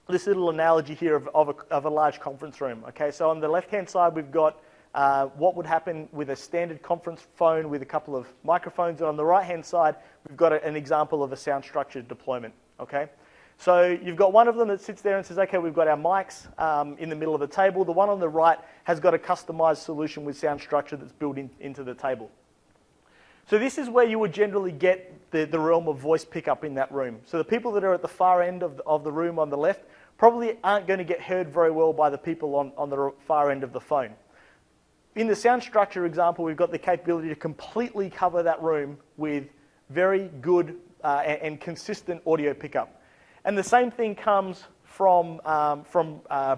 little analogy here of a large conference room. Okay, so on the left-hand side we've got what would happen with a standard conference phone with a couple of microphones. And on the right-hand side, we've got an example of a sound structured deployment, okay? So you've got one of them that sits there and says, okay, we've got our mics in the middle of the table. The one on the right has got a customized solution with sound structure that's built into the table. So this is where you would generally get the realm of voice pickup in that room. So the people that are at the far end of the room on the left probably aren't going to get heard very well by the people on the far end of the phone. In the sound structure example, we've got the capability to completely cover that room with very good and consistent audio pickup. And the same thing comes from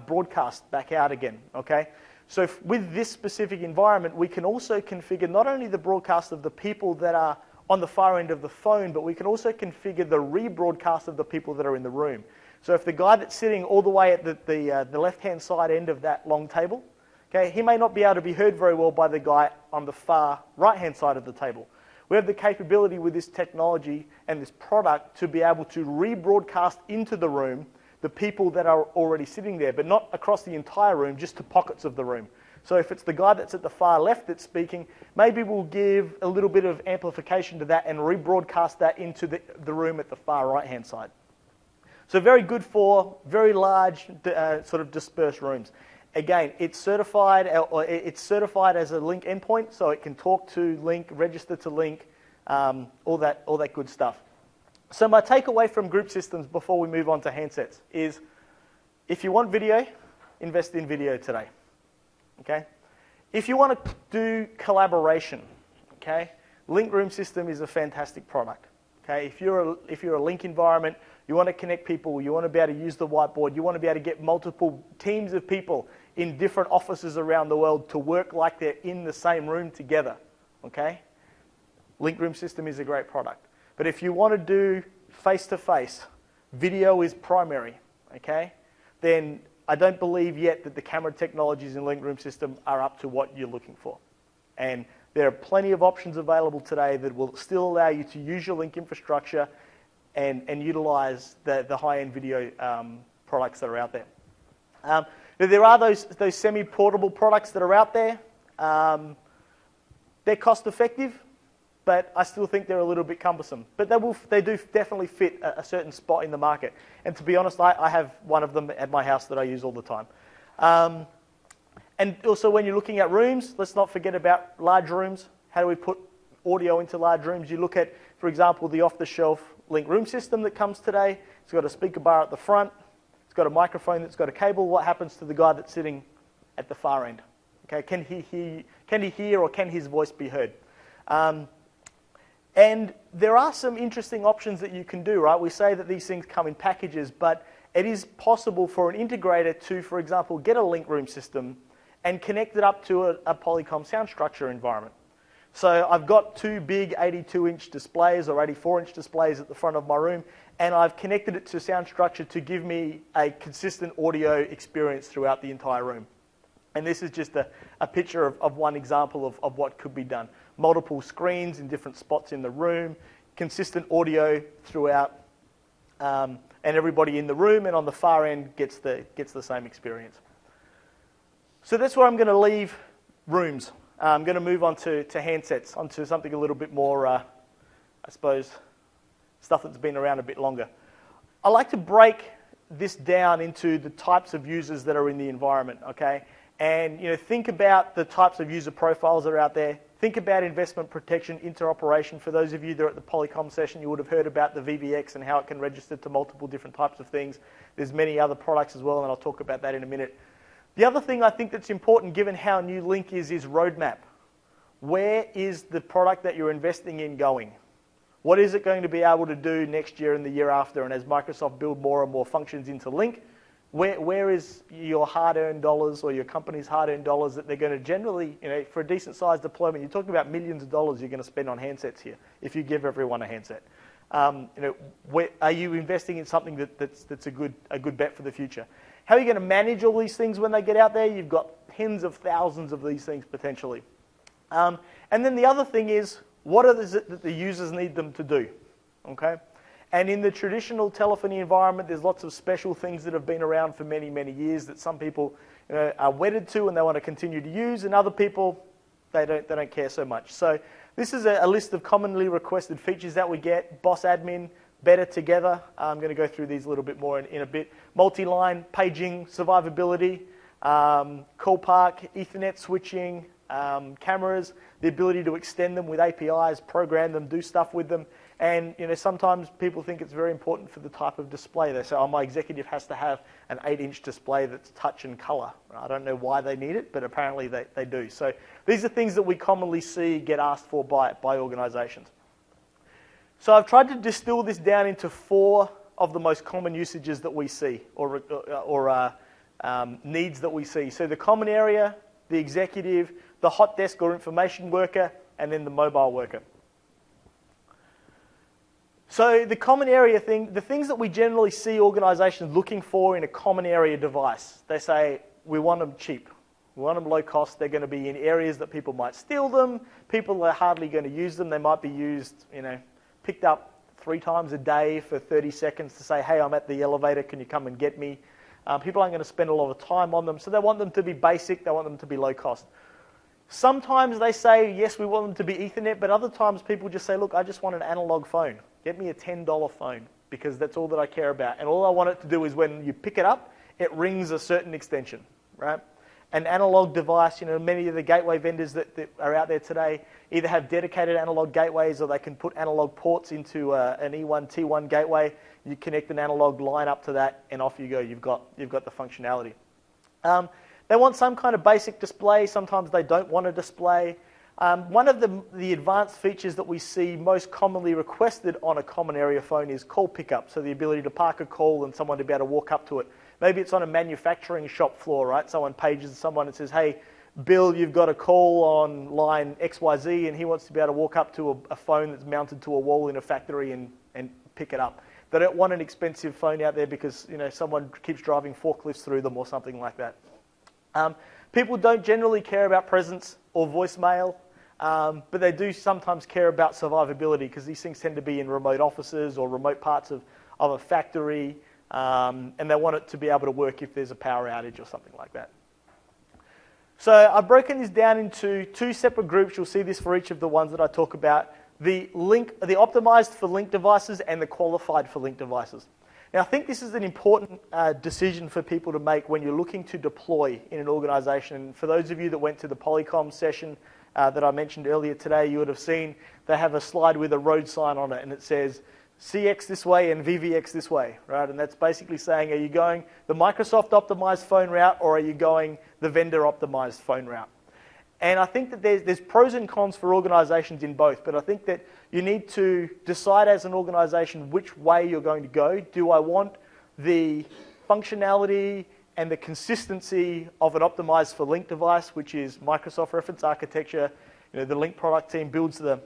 broadcast back out again, okay? So with this specific environment, we can also configure not only the broadcast of the people that are on the far end of the phone, but we can also configure the rebroadcast of the people that are in the room. So if the guy that's sitting all the way at the left-hand side end of that long table, okay, he may not be able to be heard very well by the guy on the far right-hand side of the table. We have the capability with this technology and this product to be able to rebroadcast into the room the people that are already sitting there, but not across the entire room, just to pockets of the room. So if it's the guy that's at the far left that's speaking, maybe we'll give a little bit of amplification to that and rebroadcast that into the room at the far right-hand side. So very good for very large sort of dispersed rooms. Again, it's certified as a Lync endpoint, so it can talk to Lync, register to Lync, all that good stuff. So my takeaway from group systems before we move on to handsets is, if you want video, invest in video today. Okay? If you want to do collaboration, okay, Lync Room System is a fantastic product. Okay? If you're a Lync environment, you want to connect people, you want to be able to use the whiteboard, you want to be able to get multiple teams of people in different offices around the world to work like they're in the same room together. Okay? Lync Room System is a great product. But if you want to do face-to-face, video is primary, okay? Then I don't believe yet that the camera technologies in Lync Room System are up to what you're looking for. And there are plenty of options available today that will still allow you to use your Lync infrastructure and utilize the high-end video products that are out there. There are those semi-portable products that are out there. They're cost-effective, but I still think they're a little bit cumbersome. But they do definitely fit a certain spot in the market. And to be honest, I have one of them at my house that I use all the time. And also when you're looking at rooms, let's not forget about large rooms. How do we put audio into large rooms? You look at, for example, the off-the-shelf Lync Room System that comes today. It's got a speaker bar at the front. It's got a microphone that's got a cable. What happens to the guy that's sitting at the far end? Okay, can he hear or can his voice be heard? And there are some interesting options that you can do, right? We say that these things come in packages, but it is possible for an integrator to, for example, get a Lync Room System and connect it up to a Polycom sound structure environment. So I've got two big 82-inch displays or 84-inch displays at the front of my room, and I've connected it to sound structure to give me a consistent audio experience throughout the entire room. And this is just a picture of one example of what could be done. Multiple screens in different spots in the room, consistent audio throughout, and everybody in the room and on the far end gets the same experience. So that's where I'm going to leave rooms. I'm going to move on to handsets, onto something a little bit more, I suppose, stuff that's been around a bit longer. I like to break this down into the types of users that are in the environment, okay? And think about the types of user profiles that are out there. Think about investment protection, interoperation. For those of you that are at the Polycom session, you would have heard about the VVX and how it can register to multiple different types of things. There's many other products as well, and I'll talk about that in a minute. The other thing I think that's important, given how new Lync is roadmap. Where is the product that you're investing in going? What is it going to be able to do next year and the year after? And as Microsoft build more and more functions into Lync, where is your hard-earned dollars or your company's hard-earned dollars that they're going to generally, for a decent-sized deployment, you're talking about millions of dollars you're going to spend on handsets here if you give everyone a handset. Where, are you investing in something that's a good bet for the future? How are you going to manage all these things when they get out there? You've got tens of thousands of these things potentially. And then the other thing is, what is it that the users need them to do? Okay? And in the traditional telephony environment, there's lots of special things that have been around for many, many years that some people are wedded to and they want to continue to use, and other people, they don't care so much. So this is a list of commonly requested features that we get. Boss admin, better together. I'm going to go through these a little bit more in a bit. Multi-line, paging, survivability, call park, Ethernet switching, cameras, the ability to extend them with APIs, program them, do stuff with them. And sometimes people think it's very important for the type of display. They say, oh, my executive has to have an 8-inch display that's touch and color. I don't know why they need it, but apparently they do. So these are things that we commonly see get asked for by organizations. So I've tried to distill this down into 4 of the most common usages that we see, or needs that we see. So the common area, the executive, the hot desk or information worker, and then the mobile worker. So the common area thing, the things that we generally see organizations looking for in a common area device, they say, we want them cheap. We want them low cost. They're going to be in areas that people might steal them. People are hardly going to use them. They might be used, picked up 3 times a day for 30 seconds to say, hey, I'm at the elevator. Can you come and get me? People aren't going to spend a lot of time on them. So they want them to be basic. They want them to be low cost. Sometimes they say, yes, we want them to be Ethernet, but other times people just say, look, I just want an analog phone. Get me a $10 phone because that's all that I care about. And all I want it to do is when you pick it up, it rings a certain extension, right? An analog device, many of the gateway vendors that are out there today either have dedicated analog gateways or they can put analog ports into an E1, T1 gateway. You connect an analog line up to that and off you go. You've got the functionality. They want some kind of basic display. Sometimes they don't want a display. One of the advanced features that we see most commonly requested on a common area phone is call pickup, so the ability to park a call and someone to be able to walk up to it. Maybe it's on a manufacturing shop floor, right? Someone pages someone and says, hey, Bill, you've got a call on line XYZ, and he wants to be able to walk up to a phone that's mounted to a wall in a factory and pick it up. They don't want an expensive phone out there because someone keeps driving forklifts through them or something like that. People don't generally care about presence or voicemail. But they do sometimes care about survivability because these things tend to be in remote offices or remote parts of a factory, and they want it to be able to work if there's a power outage or something like that. So I've broken this down into 2 separate groups. You'll see this for each of the ones that I talk about. The optimized for Lync devices and the qualified for Lync devices. Now, I think this is an important decision for people to make when you're looking to deploy in an organization. For those of you that went to the Polycom session that I mentioned earlier today, you would have seen they have a slide with a road sign on it, and it says CX this way and VVX this way, right? And that's basically saying, are you going the Microsoft optimized phone route or are you going the vendor optimized phone route? And I think that there's pros and cons for organizations in both, but I think that you need to decide as an organization which way you're going to go. Do I want the functionality and the consistency of an optimized for Lync device, which is Microsoft reference architecture? The Lync product team builds the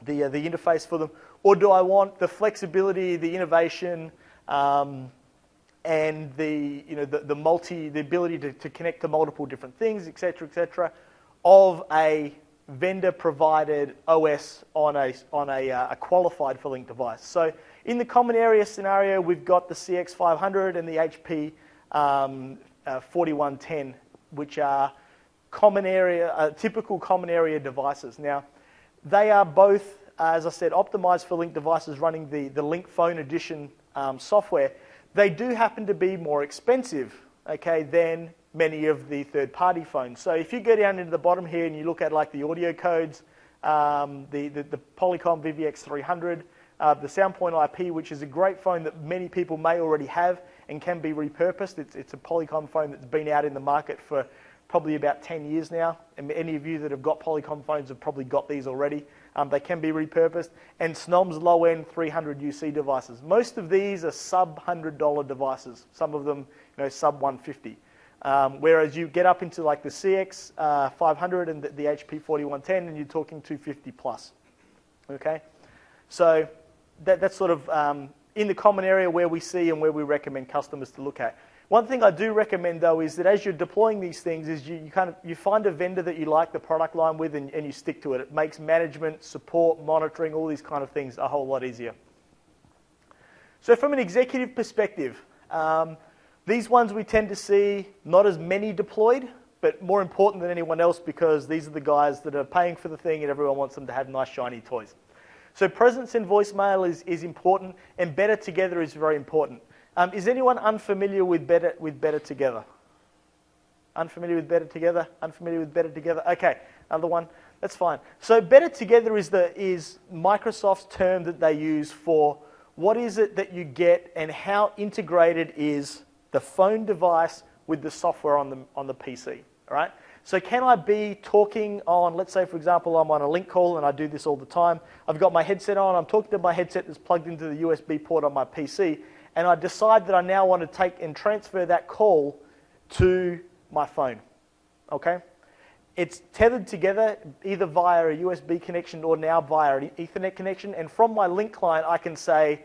interface for them. Or do I want the flexibility, the innovation, and the ability to connect to multiple different things, et cetera, of a vendor-provided OS on a qualified for Lync device? So in the common area scenario, we've got the CX500 and the HP 4110, which are typical common area devices. Now, they are both, as I said, optimized for Lync devices running the Lync Phone Edition software. They do happen to be more expensive, okay, than many of the third-party phones. So if you go down into the bottom here and you look at like the audio codes, the Polycom VVX300, the SoundPoint IP, which is a great phone that many people may already have and can be repurposed. It's a Polycom phone that's been out in the market for probably about 10 years now. And any of you that have got Polycom phones have probably got these already. They can be repurposed. And Snom's low-end 300 UC devices. Most of these are sub-$100 devices. Some of them, sub-$150. Whereas you get up into like the CX 500 and the HP 4110, and you're talking $250 plus. Okay, so that's sort of in the common area where we see and where we recommend customers to look at. One thing I do recommend though is that as you're deploying these things, is you find a vendor that you like the product line with and you stick to it. It makes management, support, monitoring, all these kind of things a whole lot easier. So from an executive perspective, these ones we tend to see not as many deployed, but more important than anyone else because these are the guys that are paying for the thing and everyone wants them to have nice shiny toys. So presence in voicemail is important, and better together is very important. Is anyone unfamiliar with better together? Unfamiliar with better together? Unfamiliar with better together? Okay, another one. That's fine. So better together is Microsoft's term that they use for what is it that you get and how integrated is the phone device with the software on the PC, all right? So can I be talking on, let's say, for example, I'm on a Lync call, and I do this all the time. I've got my headset on. I'm talking to my headset that's plugged into the USB port on my PC, and I decide that I now want to take and transfer that call to my phone, okay? It's tethered together either via a USB connection or now via an Ethernet connection, and from my Lync client, I can say,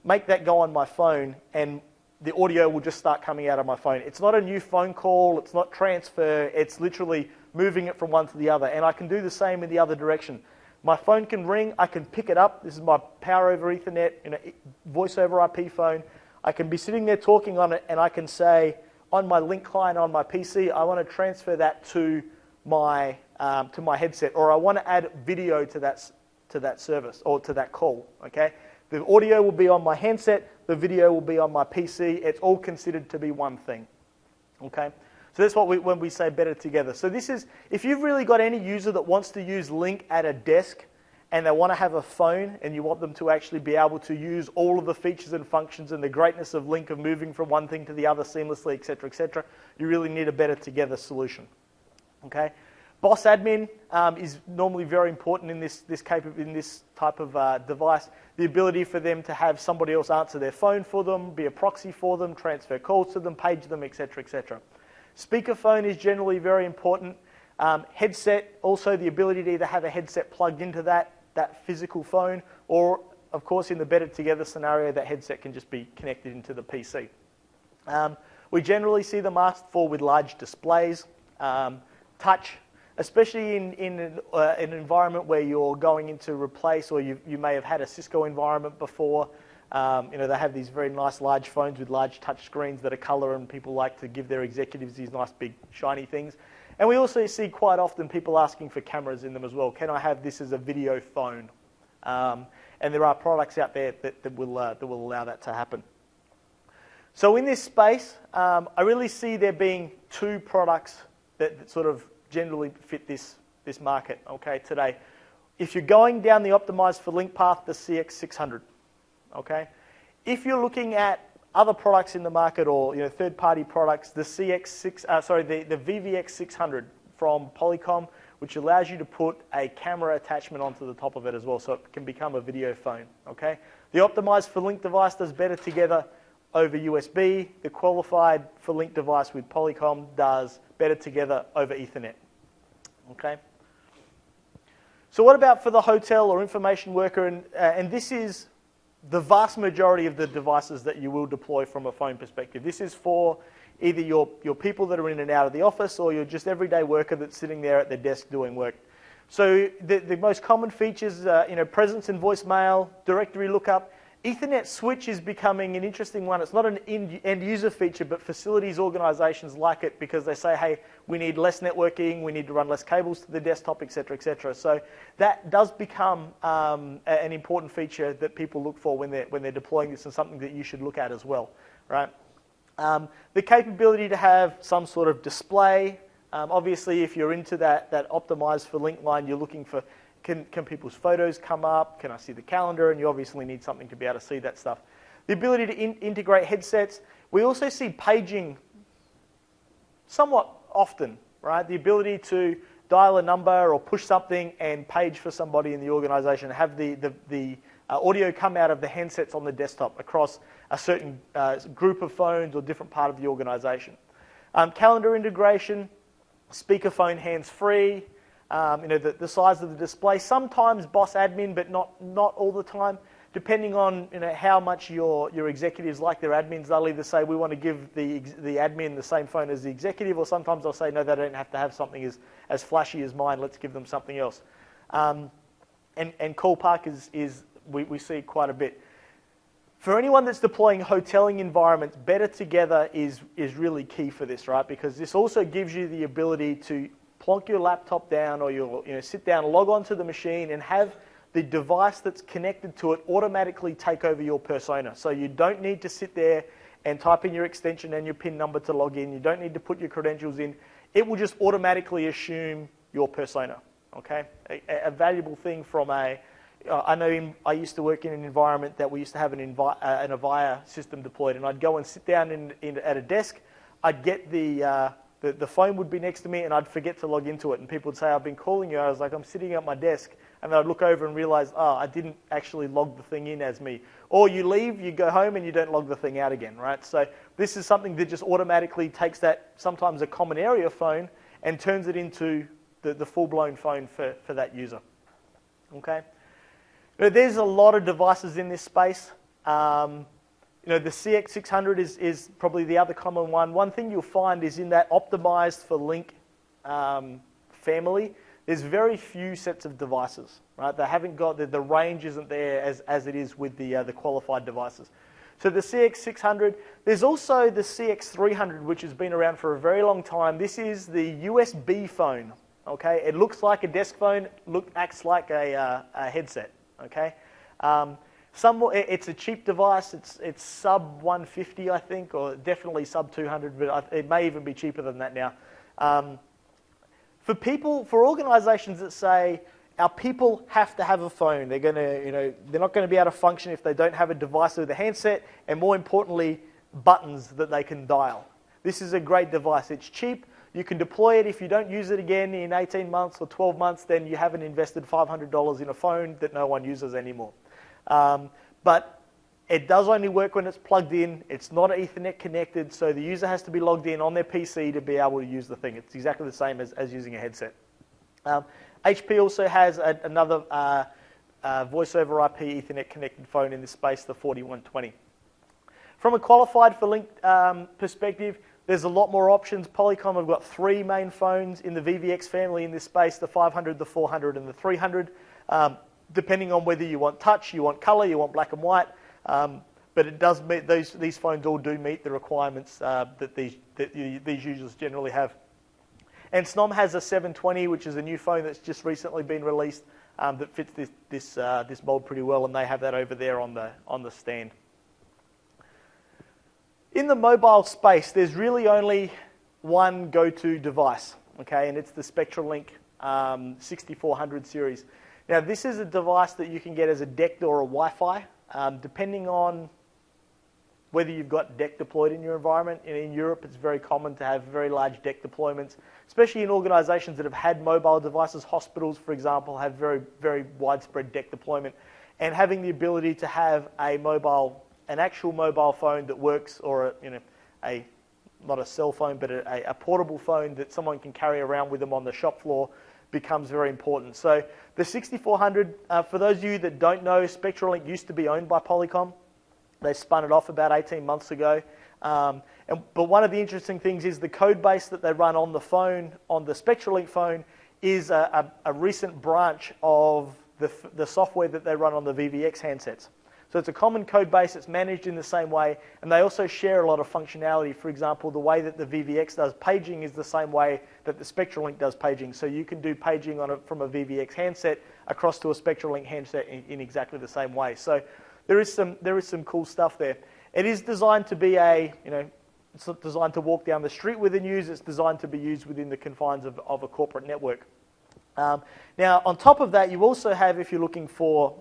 make that go on my phone, and the audio will just start coming out of my phone. It's not a new phone call, it's not transfer, it's literally moving it from one to the other. And I can do the same in the other direction. My phone can ring, I can pick it up. This is my power over Ethernet, voice over IP phone. I can be sitting there talking on it, and I can say on my Lync client on my PC, I want to transfer that to my headset, or I want to add video to that service or to that call. Okay. The audio will be on my handset, the video will be on my PC. It's all considered to be one thing, okay? So that's what when we say better together. So this is, if you've really got any user that wants to use Lync at a desk and they want to have a phone and you want them to actually be able to use all of the features and functions and the greatness of Lync of moving from one thing to the other seamlessly, etc., you really need a better together solution, okay? Boss admin is normally very important in this type of device. The ability for them to have somebody else answer their phone for them, be a proxy for them, transfer calls to them, page them, etc., etc. Speakerphone is generally very important. Headset, also the ability to either have a headset plugged into that physical phone, or, of course, in the better together scenario, that headset can just be connected into the PC. We generally see them asked for with large displays, touch, especially in an environment where you're going in to replace, or you may have had a Cisco environment before. They have these very nice large phones with large touch screens that are color, and people like to give their executives these nice big shiny things. And we also see quite often people asking for cameras in them as well. Can I have this as a video phone? And there are products out there that will allow that to happen. So in this space, I really see there being two products that sort of generally fit this market, okay, today. If you're going down the optimized for Lync path, the CX600, okay? If you're looking at other products in the market or third-party products, the the VVX600 from Polycom, which allows you to put a camera attachment onto the top of it as well, so it can become a video phone, okay? The optimized for Lync device does better together over USB. The qualified for Lync device with Polycom does better together over Ethernet, okay? So what about for the hotel or information worker? And this is the vast majority of the devices that you will deploy from a phone perspective. This is for either your people that are in and out of the office, or your just everyday worker that's sitting there at their desk doing work. So the most common features, presence in voicemail, directory lookup. Ethernet switch is becoming an interesting one. It's not an end user feature, but facilities organizations like it because they say, hey, we need less networking, we need to run less cables to the desktop, etc., etc. So that does become an important feature that people look for when they're deploying this, and something that you should look at as well, right? The capability to have some sort of display. Obviously, if you're into that optimized for Lync line, you're looking for can people's photos come up? Can I see the calendar? And you obviously need something to be able to see that stuff. The ability to integrate headsets. We also see paging somewhat often, right? The ability to dial a number or push something and page for somebody in the organization, have the audio come out of the handsets on the desktop across a certain group of phones or different part of the organization. Calendar integration, speakerphone hands-free, the size of the display. Sometimes boss admin, but not all the time. Depending on how much your executives like their admins, they'll either say we want to give the admin the same phone as the executive, or sometimes they'll say no, they don't have to have something as flashy as mine. Let's give them something else. And call park is we see quite a bit. For anyone that's deploying hoteling environments, better together is really key for this, right? Because this also gives you the ability to plonk your laptop down or sit down, log onto the machine and have the device that's connected to it automatically take over your persona. So you don't need to sit there and type in your extension and your PIN number to log in. You don't need to put your credentials in. It will just automatically assume your persona, okay? A valuable thing from I know I used to work in an environment that we used to have an Avaya system deployed, and I'd go and sit down at a desk. I'd get the phone would be next to me, and I'd forget to log into it. And people would say, "I've been calling you." I was like, "I'm sitting at my desk," and then I'd look over and realize, "Oh, I didn't actually log the thing in as me." Or you leave, you go home, and you don't log the thing out again, right? So this is something that just automatically takes that sometimes a common area phone and turns it into the full-blown phone for that user. Okay. There's a lot of devices in this space. The CX600 is probably the other common one. One thing you'll find is in that optimized for Lync family, there's very few sets of devices, right? They haven't got, the range isn't there as it is with the qualified devices. So the CX600, there's also the CX300, which has been around for a very long time. This is the USB phone, okay? It looks like a desk phone, acts like a headset. Okay, it's a cheap device. It's sub 150, I think, or definitely sub 200, but it may even be cheaper than that now. For organisations that say our people have to have a phone, they're not going to be able to function if they don't have a device with a handset, and more importantly, buttons that they can dial. This is a great device. It's cheap. You can deploy it. If you don't use it again in 18 months or 12 months, then you haven't invested $500 in a phone that no one uses anymore. But it does only work when it's plugged in. It's not Ethernet connected, so the user has to be logged in on their PC to be able to use the thing. It's exactly the same as using a headset. HP also has another voice over IP Ethernet connected phone in this space, the 4120. From a qualified for Lync perspective, there's a lot more options. Polycom have got 3 main phones in the VVX family in this space, the 500, the 400, and the 300, depending on whether you want touch, you want color, you want black and white. But it does meet, these phones all do meet the requirements that these users generally have. And Snom has a 720, which is a new phone that's just recently been released that fits this mold pretty well, and they have that over there on the stand. In the mobile space, there's really only one go-to device, okay, and it's the SpectraLink 6400 series. Now, this is a device that you can get as a DECT or a Wi-Fi, depending on whether you've got DECT deployed in your environment. And in Europe, it's very common to have very large DECT deployments, especially in organisations that have had mobile devices. Hospitals, for example, have very, very widespread DECT deployment, and having the ability to have an actual mobile phone that works, or not a cell phone, but a portable phone that someone can carry around with them on the shop floor becomes very important. So the 6400, for those of you that don't know, SpectraLink used to be owned by Polycom. They spun it off about 18 months ago. But one of the interesting things is the code base that they run on the phone, on the SpectraLink phone, is a recent branch of the software that they run on the VVX handsets. So it's a common code base, it's managed in the same way, and they also share a lot of functionality. For example, the way that the VVX does paging is the same way that the SpectraLink does paging. So you can do paging from a VVX handset across to a SpectraLink handset in exactly the same way. So there is some cool stuff there. It is designed to be it's not designed to walk down the street with and use, it's designed to be used within the confines of a corporate network. Now, on top of that, you also have, if you're looking for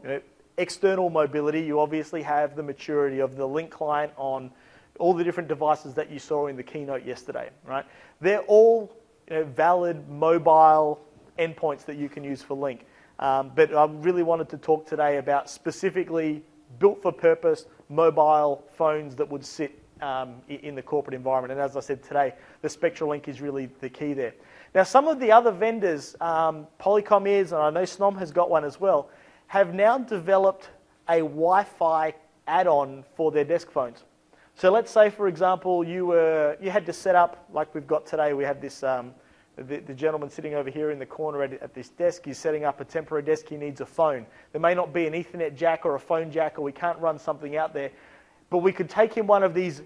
external mobility, you obviously have the maturity of the Lync client on all the different devices that you saw in the keynote yesterday, right? They're all valid mobile endpoints that you can use for Lync. But I really wanted to talk today about specifically built for purpose mobile phones that would sit in the corporate environment. And as I said today, the SpectraLink is really the key there. Now, some of the other vendors, Polycom is, and I know Snom has got one as well, have now developed a Wi-Fi add-on for their desk phones. So let's say, for example, you had to set up, like we've got today, we have this, the gentleman sitting over here in the corner at this desk, he's setting up a temporary desk, he needs a phone. There may not be an Ethernet jack or a phone jack, or we can't run something out there. but we could take in one of these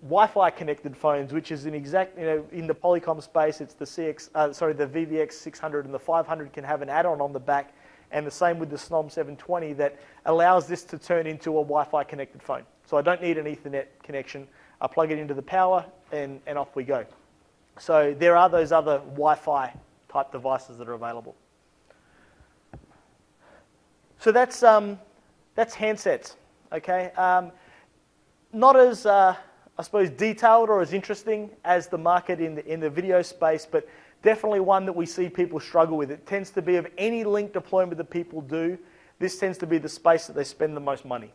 Wi-Fi connected phones, which is an exact, in the Polycom space, it's the the VVX 600 and the 500 can have an add-on on the back, and the same with the Snom 720 that allows this to turn into a Wi-Fi connected phone. So I don't need an Ethernet connection. I plug it into the power, and off we go. So there are those other Wi-Fi type devices that are available. So that's handsets, okay? Not as, I suppose, detailed or as interesting as the market in the video space, but definitely one that we see people struggle with. It tends to be, of any Lync deployment that people do, this tends to be the space that they spend the most money.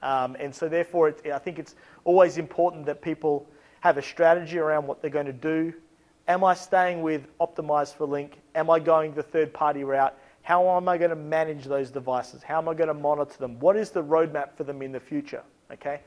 And so therefore, I think it's always important that people have a strategy around what they're going to do. Am I staying with Optimized for Lync? Am I going the third-party route? How am I going to manage those devices? How am I going to monitor them? What is the roadmap for them in the future? Okay,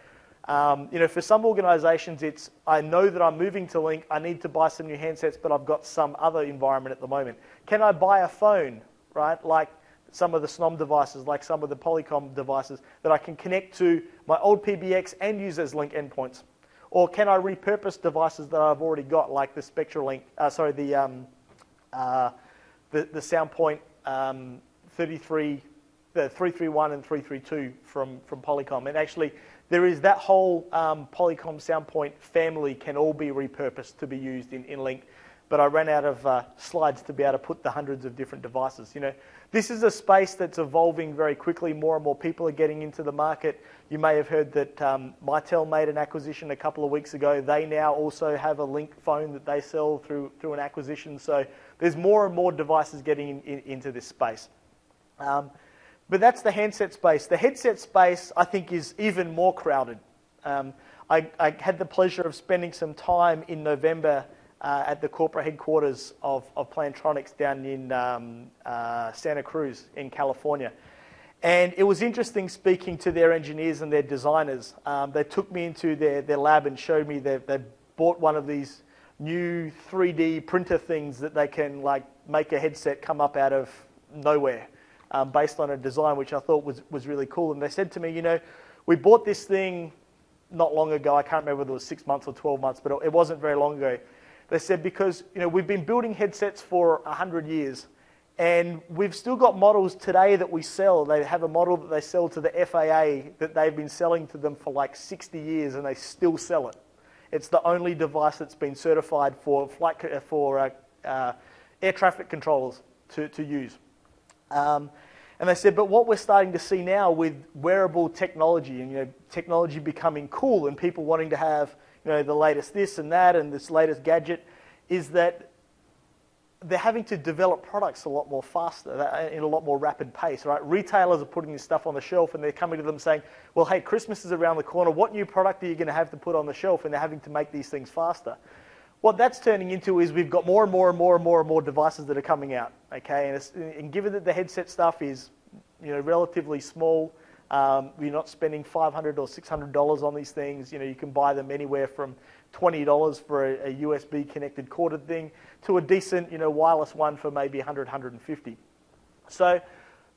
for some organizations, it's, I know that I'm moving to Lync, I need to buy some new handsets, but I've got some other environment at the moment. Can I buy a phone, right, like some of the Snom devices, like some of the Polycom devices, that I can connect to my old PBX and use as Lync endpoints? Or can I repurpose devices that I've already got, like the SpectraLink, the SoundPoint 331 and 332 from Polycom? And actually, there is that whole Polycom SoundPoint family can all be repurposed to be used in Lync. But I ran out of slides to be able to put the hundreds of different devices. This is a space that's evolving very quickly. More and more people are getting into the market. You may have heard that Mitel made an acquisition a couple of weeks ago. They now also have a Lync phone that they sell through an acquisition. So there's more and more devices getting into this space. But that's the handset space. The headset space, I think, is even more crowded. I had the pleasure of spending some time in November at the corporate headquarters of Plantronics down in Santa Cruz in California. And it was interesting speaking to their engineers and their designers. They took me into their lab and showed me they bought one of these new 3D printer things that they can make a headset come up out of nowhere based on a design which I thought was really cool. And they said to me, we bought this thing not long ago. I can't remember whether it was 6 months or 12 months, but it wasn't very long ago. They said, because we've been building headsets for 100 years, and we've still got models today that we sell. They have a model that they sell to the FAA that they've been selling to them for like 60 years, and they still sell it. It's the only device that's been certified for air traffic controllers to use. And they said, but what we're starting to see now with wearable technology, and technology becoming cool, and people wanting to have the latest this and that and this latest gadget, is that they're having to develop products a lot more faster, in a lot more rapid pace, right? Retailers are putting this stuff on the shelf and they're coming to them saying, well, hey, Christmas is around the corner. What new product are you going to have to put on the shelf? And they're having to make these things faster. What that's turning into is we've got more and more and more and more and more devices that are coming out, okay? And given that the headset stuff is, relatively small, you're not spending $500 or $600 on these things. You can buy them anywhere from $20 for a USB connected corded thing to a decent, wireless one for maybe $100, $150. So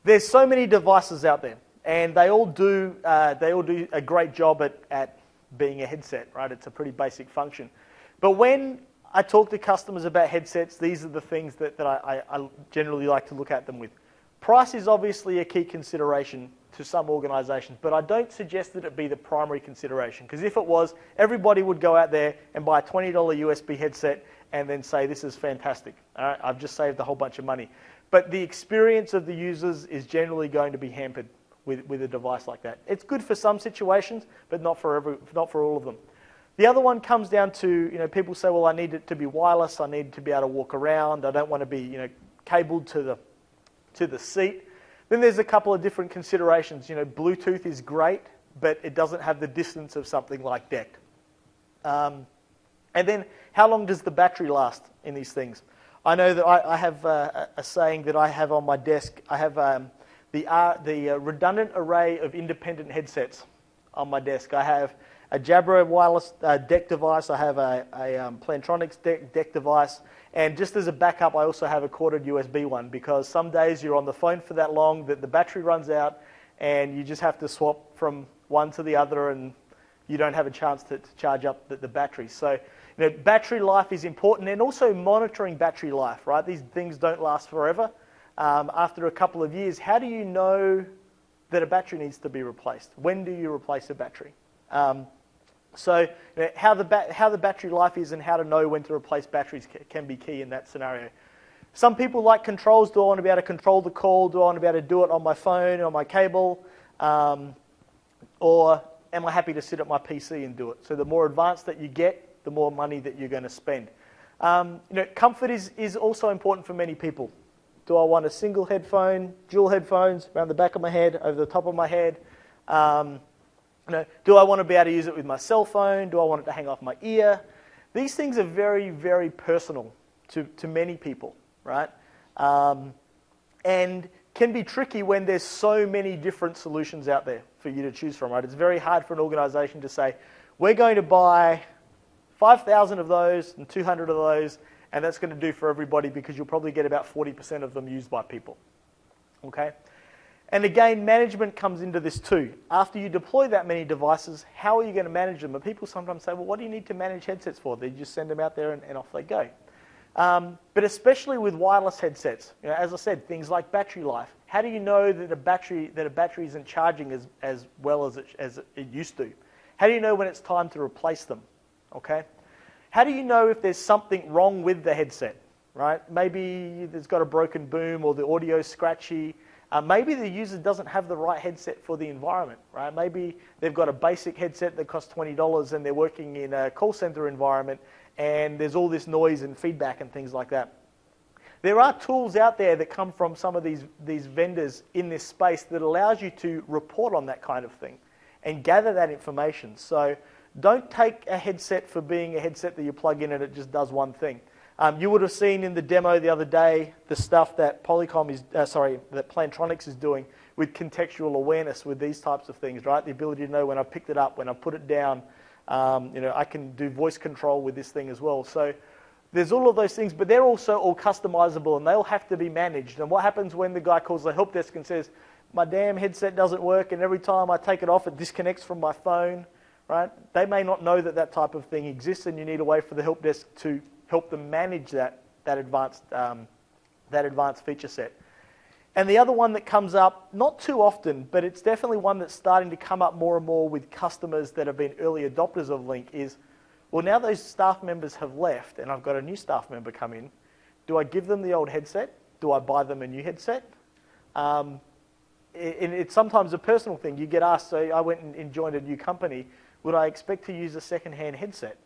there's so many devices out there, and they all do a great job at being a headset, right? It's a pretty basic function. But when I talk to customers about headsets, these are the things that I generally like to look at them with. Price is obviously a key consideration to some organizations, but I don't suggest that it be the primary consideration, because if it was, everybody would go out there and buy a $20 USB headset and then say, this is fantastic. All right, I've just saved a whole bunch of money. But the experience of the users is generally going to be hampered with a device like that. It's good for some situations, but not for all of them. The other one comes down to, people say, well, I need it to be wireless, I need to be able to walk around, I don't want to be, cabled to the seat. Then there's a couple of different considerations. Bluetooth is great, but it doesn't have the distance of something like DECT. And then how long does the battery last in these things? I know that I have a saying that I have on my desk. I have the redundant array of independent headsets on my desk. I have a Jabra wireless DECT device. I have a Plantronics DECT device. And just as a backup, I also have a corded USB one, because some days you're on the phone for that long that the battery runs out and you just have to swap from one to the other, and you don't have a chance to charge up the battery. So, battery life is important, and also monitoring battery life, right? These things don't last forever. After a couple of years, how do you know that a battery needs to be replaced? When do you replace a battery? So how the battery life is and how to know when to replace batteries can be key in that scenario. Some people like controls. Do I want to be able to control the call? Do I want to be able to do it on my phone, on my cable? Or am I happy to sit at my PC and do it? So the more advanced that you get, the more money that you're going to spend. Comfort is also important for many people. Do I want a single headphone, dual headphones around the back of my head, over the top of my head? Do I want to be able to use it with my cell phone? Do I want it to hang off my ear? These things are very, very personal to many people, right? And can be tricky when there's so many different solutions out there for you to choose from, right? It's very hard for an organization to say, we're going to buy 5,000 of those and 200 of those, and that's going to do for everybody, because you'll probably get about 40% of them used by people, okay? And again, management comes into this too. After you deploy that many devices, how are you going to manage them? And people sometimes say, well, what do you need to manage headsets for? They just send them out there and off they go. But especially with wireless headsets, as I said, things like battery life. How do you know that a battery isn't charging as well as it used to? How do you know when it's time to replace them? Okay. How do you know if there's something wrong with the headset? Right? Maybe it's got a broken boom, or the audio's scratchy. Maybe the user doesn't have the right headset for the environment. Right? Maybe they've got a basic headset that costs $20 and they're working in a call center environment, and there's all this noise and feedback and things like that. There are tools out there that come from some of these vendors in this space that allows you to report on that kind of thing and gather that information. So don't take a headset for being a headset that you plug in and it just does one thing. You would have seen in the demo the other day the stuff that that Plantronics is doing with contextual awareness with these types of things, right? The ability to know when I picked it up, when I put it down. I can do voice control with this thing as well. So there's all of those things, but they're also all customizable, and they'll have to be managed. And what happens when the guy calls the help desk and says, my damn headset doesn't work, and every time I take it off, it disconnects from my phone, right? They may not know that type of thing exists, and you need a way for the help desk to help them manage that advanced feature set. And the other one that comes up, not too often, but it's definitely one that's starting to come up more and more with customers that have been early adopters of Lync is, well, now those staff members have left and I've got a new staff member come in. Do I give them the old headset? Do I buy them a new headset? It's sometimes a personal thing. You get asked, so I went and joined a new company, would I expect to use a second-hand headset?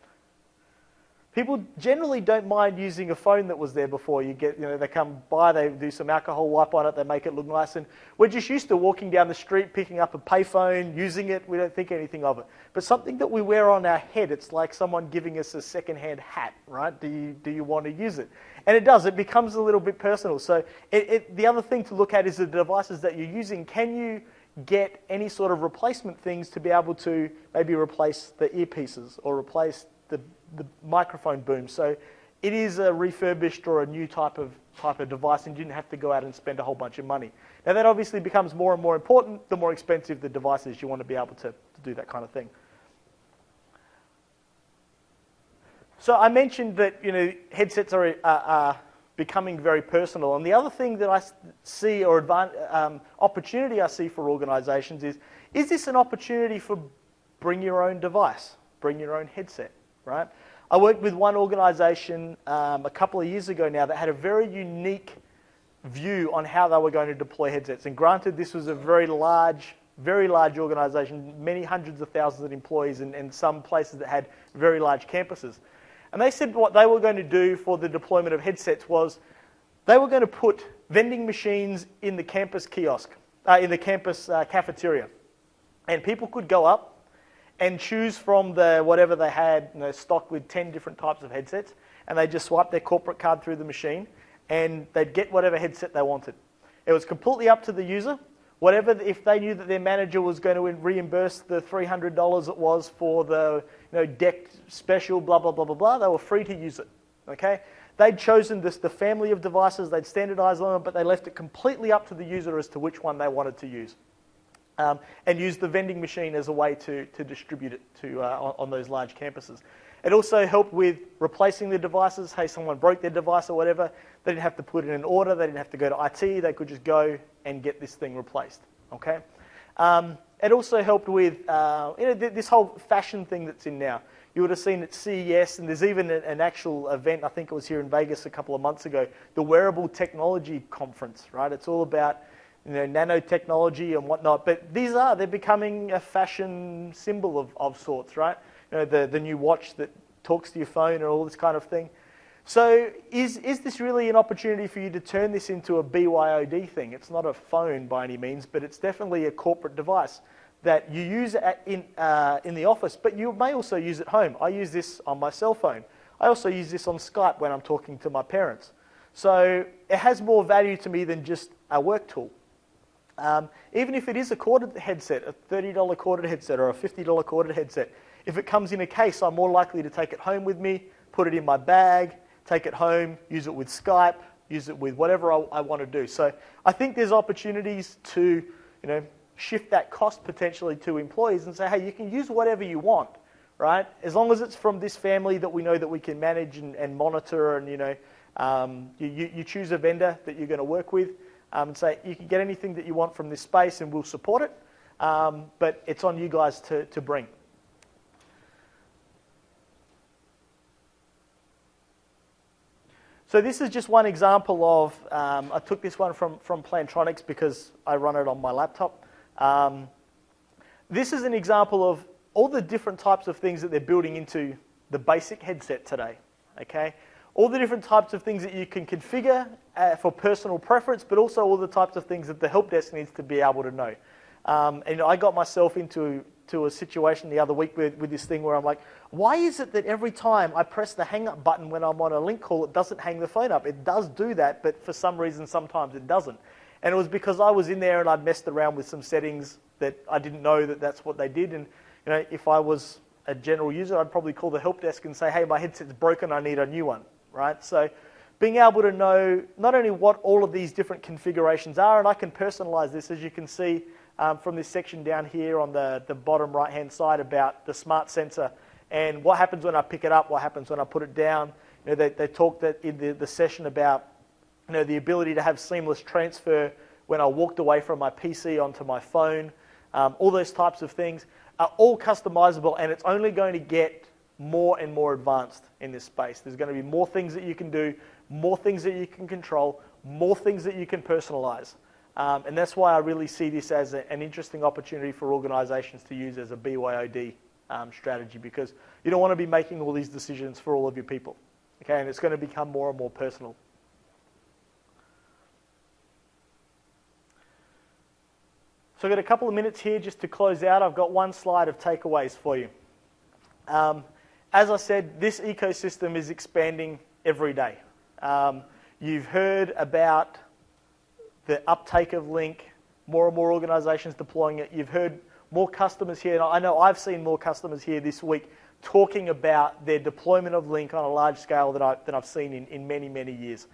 People generally don't mind using a phone that was there before. They come by, they do some alcohol wipe on it, they make it look nice, and we're just used to walking down the street, picking up a payphone, using it. We don't think anything of it. But something that we wear on our head, it's like someone giving us a second-hand hat, right? Do you want to use it? And it does. It becomes a little bit personal. So the other thing to look at is the devices that you're using. Can you get any sort of replacement things to be able to maybe replace the earpieces or replace the microphone boom? So it is a refurbished or a new type of device, and you didn't have to go out and spend a whole bunch of money. Now that obviously becomes more and more important the more expensive the device is. You want to be able to do that kind of thing. So I mentioned that headsets are becoming very personal, and the other thing that I see, or opportunity I see for organizations is this an opportunity for bring your own device, bring your own headset? Right? I worked with one organization a couple of years ago now that had a very unique view on how they were going to deploy headsets. And granted, this was a very large organization, many hundreds of thousands of employees, and some places that had very large campuses. And they said what they were going to do for the deployment of headsets was they were going to put vending machines in the campus kiosk, in the campus cafeteria. And people could go up and choose from whatever they had stocked with 10 different types of headsets, and they just swipe their corporate card through the machine, and they'd get whatever headset they wanted. It was completely up to the user. If they knew that their manager was going to reimburse the $300 it was for the decked special, blah, blah, blah, blah, blah, they were free to use it. Okay? They'd chosen the family of devices, they'd standardized on them, but they left it completely up to the user as to which one they wanted to use. and use the vending machine as a way to distribute it to on those large campuses. It also helped with replacing the devices. Hey, someone broke their device or whatever, they didn't have to put in an order, they didn't have to go to IT, they could just go and get this thing replaced, okay? It also helped with this whole fashion thing that's in now. You would have seen at CES, and there's even an actual event, I think it was here in Vegas a couple of months ago, the Wearable Technology Conference, right? It's all about nanotechnology and whatnot, but they're becoming a fashion symbol of sorts, right? The new watch that talks to your phone and all this kind of thing. So is this really an opportunity for you to turn this into a BYOD thing? It's not a phone by any means, but it's definitely a corporate device that you use in the office, but you may also use at home. I use this on my cell phone. I also use this on Skype when I'm talking to my parents. So it has more value to me than just a work tool. Even if it is a corded headset, a $30 corded headset or a $50 corded headset, if it comes in a case, I'm more likely to take it home with me, put it in my bag, take it home, use it with Skype, use it with whatever I want to do. So I think there's opportunities to, shift that cost potentially to employees and say, hey, you can use whatever you want, right? As long as it's from this family that we know that we can manage and monitor, and you choose a vendor that you're going to work with, and say you can get anything that you want from this space and we'll support it, but it's on you guys to bring. So this is just one example of, I took this one from Plantronics because I run it on my laptop. This is an example of all the different types of things that they're building into the basic headset today, okay? All the different types of things that you can configure for personal preference, but also all the types of things that the help desk needs to be able to know. And I got myself into a situation the other week with this thing where I'm like, why is it that every time I press the hang up button when I'm on a Lync call, it doesn't hang the phone up? It does do that, but for some reason, sometimes it doesn't. And it was because I was in there and I'd messed around with some settings that I didn't know that that's what they did. And if I was a general user, I'd probably call the help desk and say, hey, my headset's broken, I need a new one, right? So being able to know not only what all of these different configurations are, and I can personalize this, as you can see from this section down here on the bottom right-hand side about the smart sensor and what happens when I pick it up, what happens when I put it down. They talked that in the session about the ability to have seamless transfer when I walked away from my PC onto my phone. All those types of things are all customizable, and it's only going to get more and more advanced in this space. There's going to be more things that you can do, more things that you can control, more things that you can personalize. And that's why I really see this as an interesting opportunity for organizations to use as a BYOD strategy, because you don't want to be making all these decisions for all of your people. Okay, and it's going to become more and more personal. So I've got a couple of minutes here just to close out. I've got one slide of takeaways for you. As I said, this ecosystem is expanding every day. You've heard about the uptake of Lync, more and more organizations deploying it. You've heard more customers here, and I know I've seen more customers here this week talking about their deployment of Lync on a large scale that I've seen in many, many years.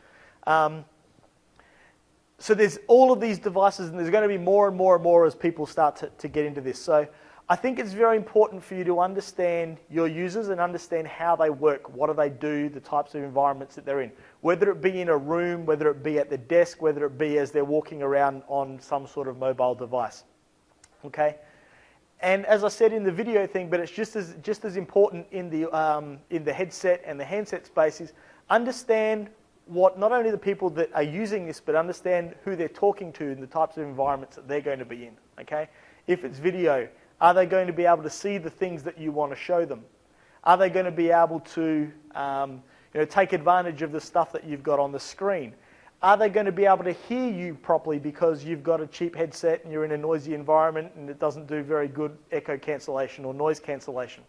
So there's all of these devices, and there's going to be more and more and more as people start to get into this. So I think it's very important for you to understand your users and understand how they work, what do they do, the types of environments that they're in, whether it be in a room, whether it be at the desk, whether it be as they're walking around on some sort of mobile device. Okay? And as I said in the video thing, but it's just as important in the headset and the handset space, is understand what not only the people that are using this, but understand who they're talking to and the types of environments that they're going to be in. Okay? If it's video, are they going to be able to see the things that you want to show them? Are they going to be able to take advantage of the stuff that you've got on the screen? Are they going to be able to hear you properly because you've got a cheap headset and you're in a noisy environment and it doesn't do very good echo cancellation or noise cancellation?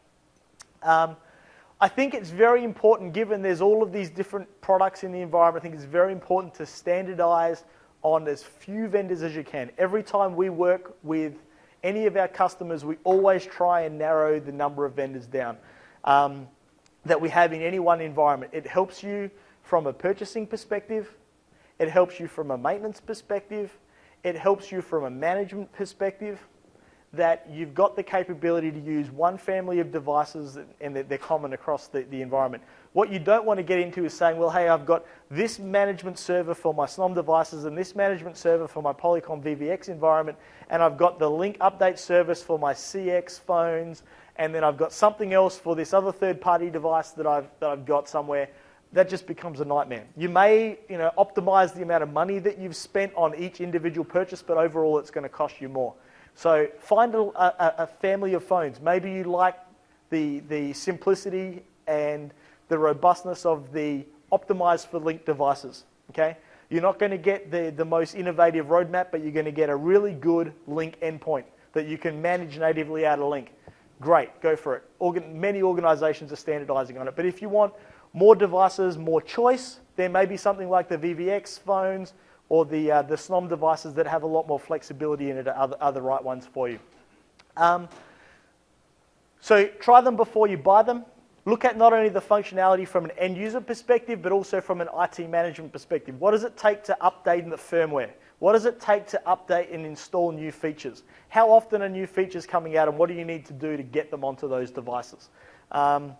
I think it's very important, given there's all of these different products in the environment, I think it's very important to standardize on as few vendors as you can. Every time we work with any of our customers, we always try and narrow the number of vendors down that we have in any one environment. It helps you from a purchasing perspective. It helps you from a maintenance perspective. It helps you from a management perspective. that you've got the capability to use one family of devices and they're common across the environment. What you don't want to get into is saying, well, hey, I've got this management server for my SNOM devices and this management server for my Polycom VVX environment, and I've got the Lync update service for my CX phones, and then I've got something else for this other third-party device that I've got somewhere. That just becomes a nightmare. You may, optimize the amount of money that you've spent on each individual purchase, but overall it's going to cost you more. So find a family of phones. Maybe you like the simplicity and the robustness of the optimized for Lync devices. Okay, you're not going to get the most innovative roadmap, but you're going to get a really good Lync endpoint that you can manage natively out of Lync. Great, go for it. Many organizations are standardizing on it. But if you want more devices, more choice, there may be something like the VVX phones or the SNOM devices that have a lot more flexibility in it are the right ones for you. So try them before you buy them. Look at not only the functionality from an end user perspective, but also from an IT management perspective. What does it take to update the firmware? What does it take to update and install new features? How often are new features coming out, and what do you need to do to get them onto those devices? The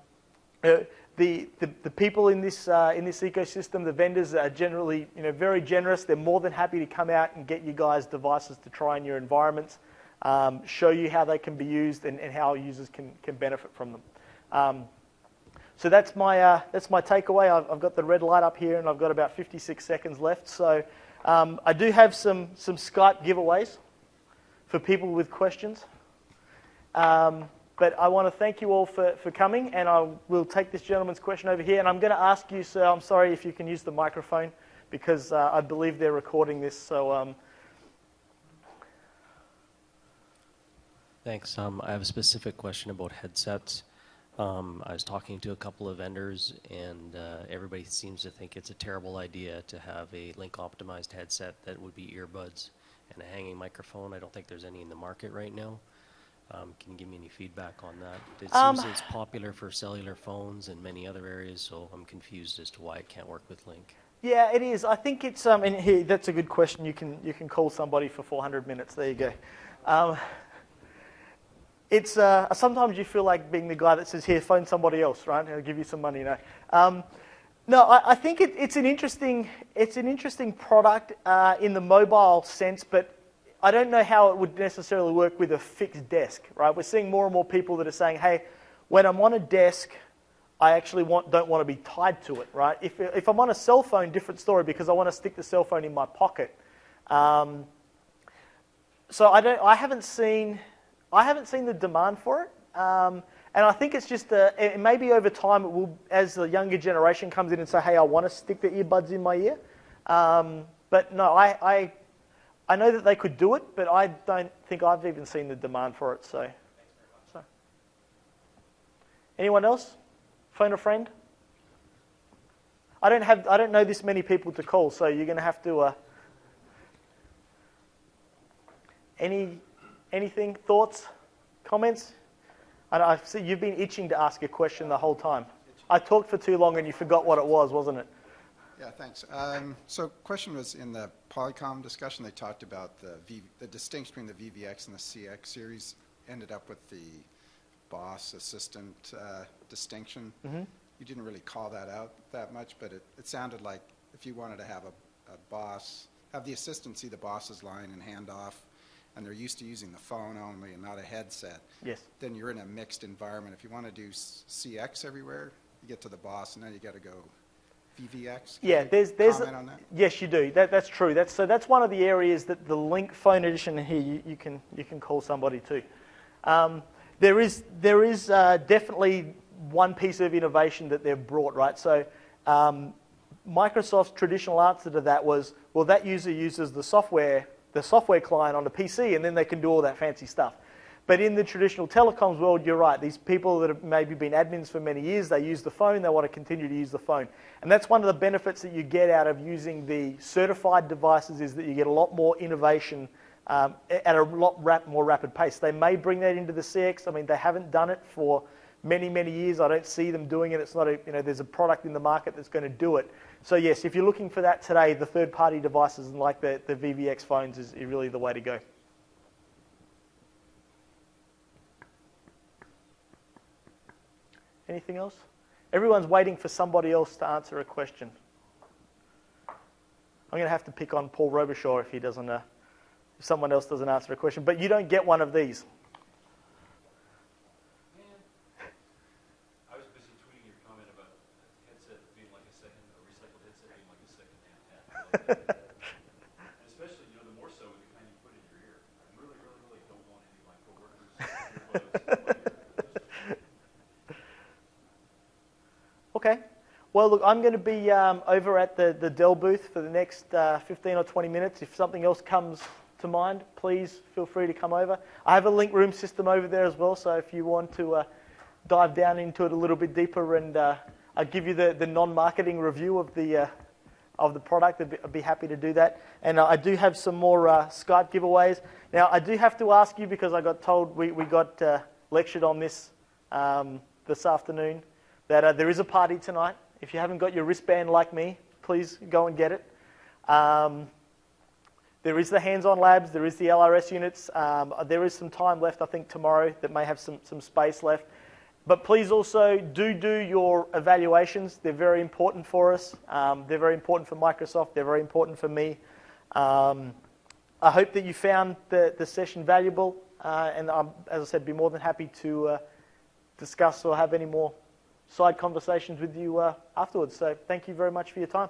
people in this ecosystem, the vendors, are generally very generous. They're more than happy to come out and get you guys devices to try in your environments, show you how they can be used and how users can benefit from them. So that's my takeaway. I've got the red light up here, and I've got about 56 seconds left. So I do have some Skype giveaways for people with questions. But I want to thank you all for coming, and I will take this gentleman's question over here. And I'm going to ask you, sir, I'm sorry if you can use the microphone, because I believe they're recording this. So, Thanks. I have a specific question about headsets. I was talking to a couple of vendors, and everybody seems to think it's a terrible idea to have a Lync optimized headset that would be earbuds and a hanging microphone. I don't think there's any in the market right now. Can you give me any feedback on that? It seems it's popular for cellular phones and many other areas, so I'm confused as to why it can't work with Lync. Yeah, it is. I think it's and here, that's a good question. You can call somebody for 400 minutes. There you go. It's sometimes you feel like being the guy that says, "Here, phone somebody else," right? I'll give you some money now. No, I think it's an interesting product in the mobile sense, but I don't know how it would necessarily work with a fixed desk, right? We're seeing more and more people that are saying, "Hey, when I'm on a desk, I actually don't want to be tied to it," right? If I'm on a cell phone, different story, because I want to stick the cell phone in my pocket. So I haven't seen the demand for it, and I think it's just maybe over time it will, as the younger generation comes in and say, "Hey, I want to stick the earbuds in my ear," but no, I know that they could do it, but I don't think I've even seen the demand for it. So, anyone else? Phone a friend? I don't know this many people to call, so you're going to have to. Anything? Thoughts? Comments? I see you've been itching to ask a question the whole time. I talked for too long and you forgot what it was, wasn't it? Yeah, thanks. So question was, in the Polycom discussion, they talked about the distinction between the VVX and the CX series, ended up with the boss assistant distinction. Mm-hmm. You didn't really call that out that much, but it sounded like if you wanted to have a boss, have the assistant see the boss's line and hand off, and they're used to using the phone only and not a headset, yes, then you're in a mixed environment. If you want to do CX everywhere, you get to the boss, and then you got to go VVX? Yeah, there's comment on that? Yes, you do. That's true. That's one of the areas that the Lync Phone Edition here you can call somebody to. There is definitely one piece of innovation that they've brought, right? So Microsoft's traditional answer to that was, well, that user uses the software client on the PC, and then they can do all that fancy stuff. But in the traditional telecoms world, you're right. These people that have maybe been admins for many years, they use the phone, they want to continue to use the phone. And that's one of the benefits that you get out of using the certified devices, is that you get a lot more innovation at a lot more rapid pace. They may bring that into the CX. I mean, they haven't done it for many, many years. I don't see them doing it. It's not there's a product in the market that's going to do it. So yes, if you're looking for that today, the third-party devices and like the VVX phones is really the way to go. Anything else? Everyone's waiting for somebody else to answer a question. I'm going to have to pick on Paul Robichaud if he doesn't, if someone else doesn't answer a question. But you don't get one of these. I was busy tweeting your comment about a headset being like a recycled headset being like a second-hand hat. And especially, the more so with the kind you put in your ear. I really, really, really don't want any of my coworkers earbuds. Okay. Well, look, I'm going to be over at the Dell booth for the next 15 or 20 minutes. If something else comes to mind, please feel free to come over. I have a Lync room system over there as well, so if you want to dive down into it a little bit deeper and I'll give you the non-marketing review of the product, I'd be happy to do that. And I do have some more Skype giveaways. Now, I do have to ask you, because I got told we got lectured on this this afternoon, that there is a party tonight. If you haven't got your wristband like me, please go and get it. There is the hands-on labs, there is the LRS units. There is some time left, I think, tomorrow that may have some space left. But please also do your evaluations. They're very important for us. They're very important for Microsoft. They're very important for me. I hope that you found the session valuable. And as I said, be more than happy to discuss or have any more side conversations with you afterwards. So thank you very much for your time.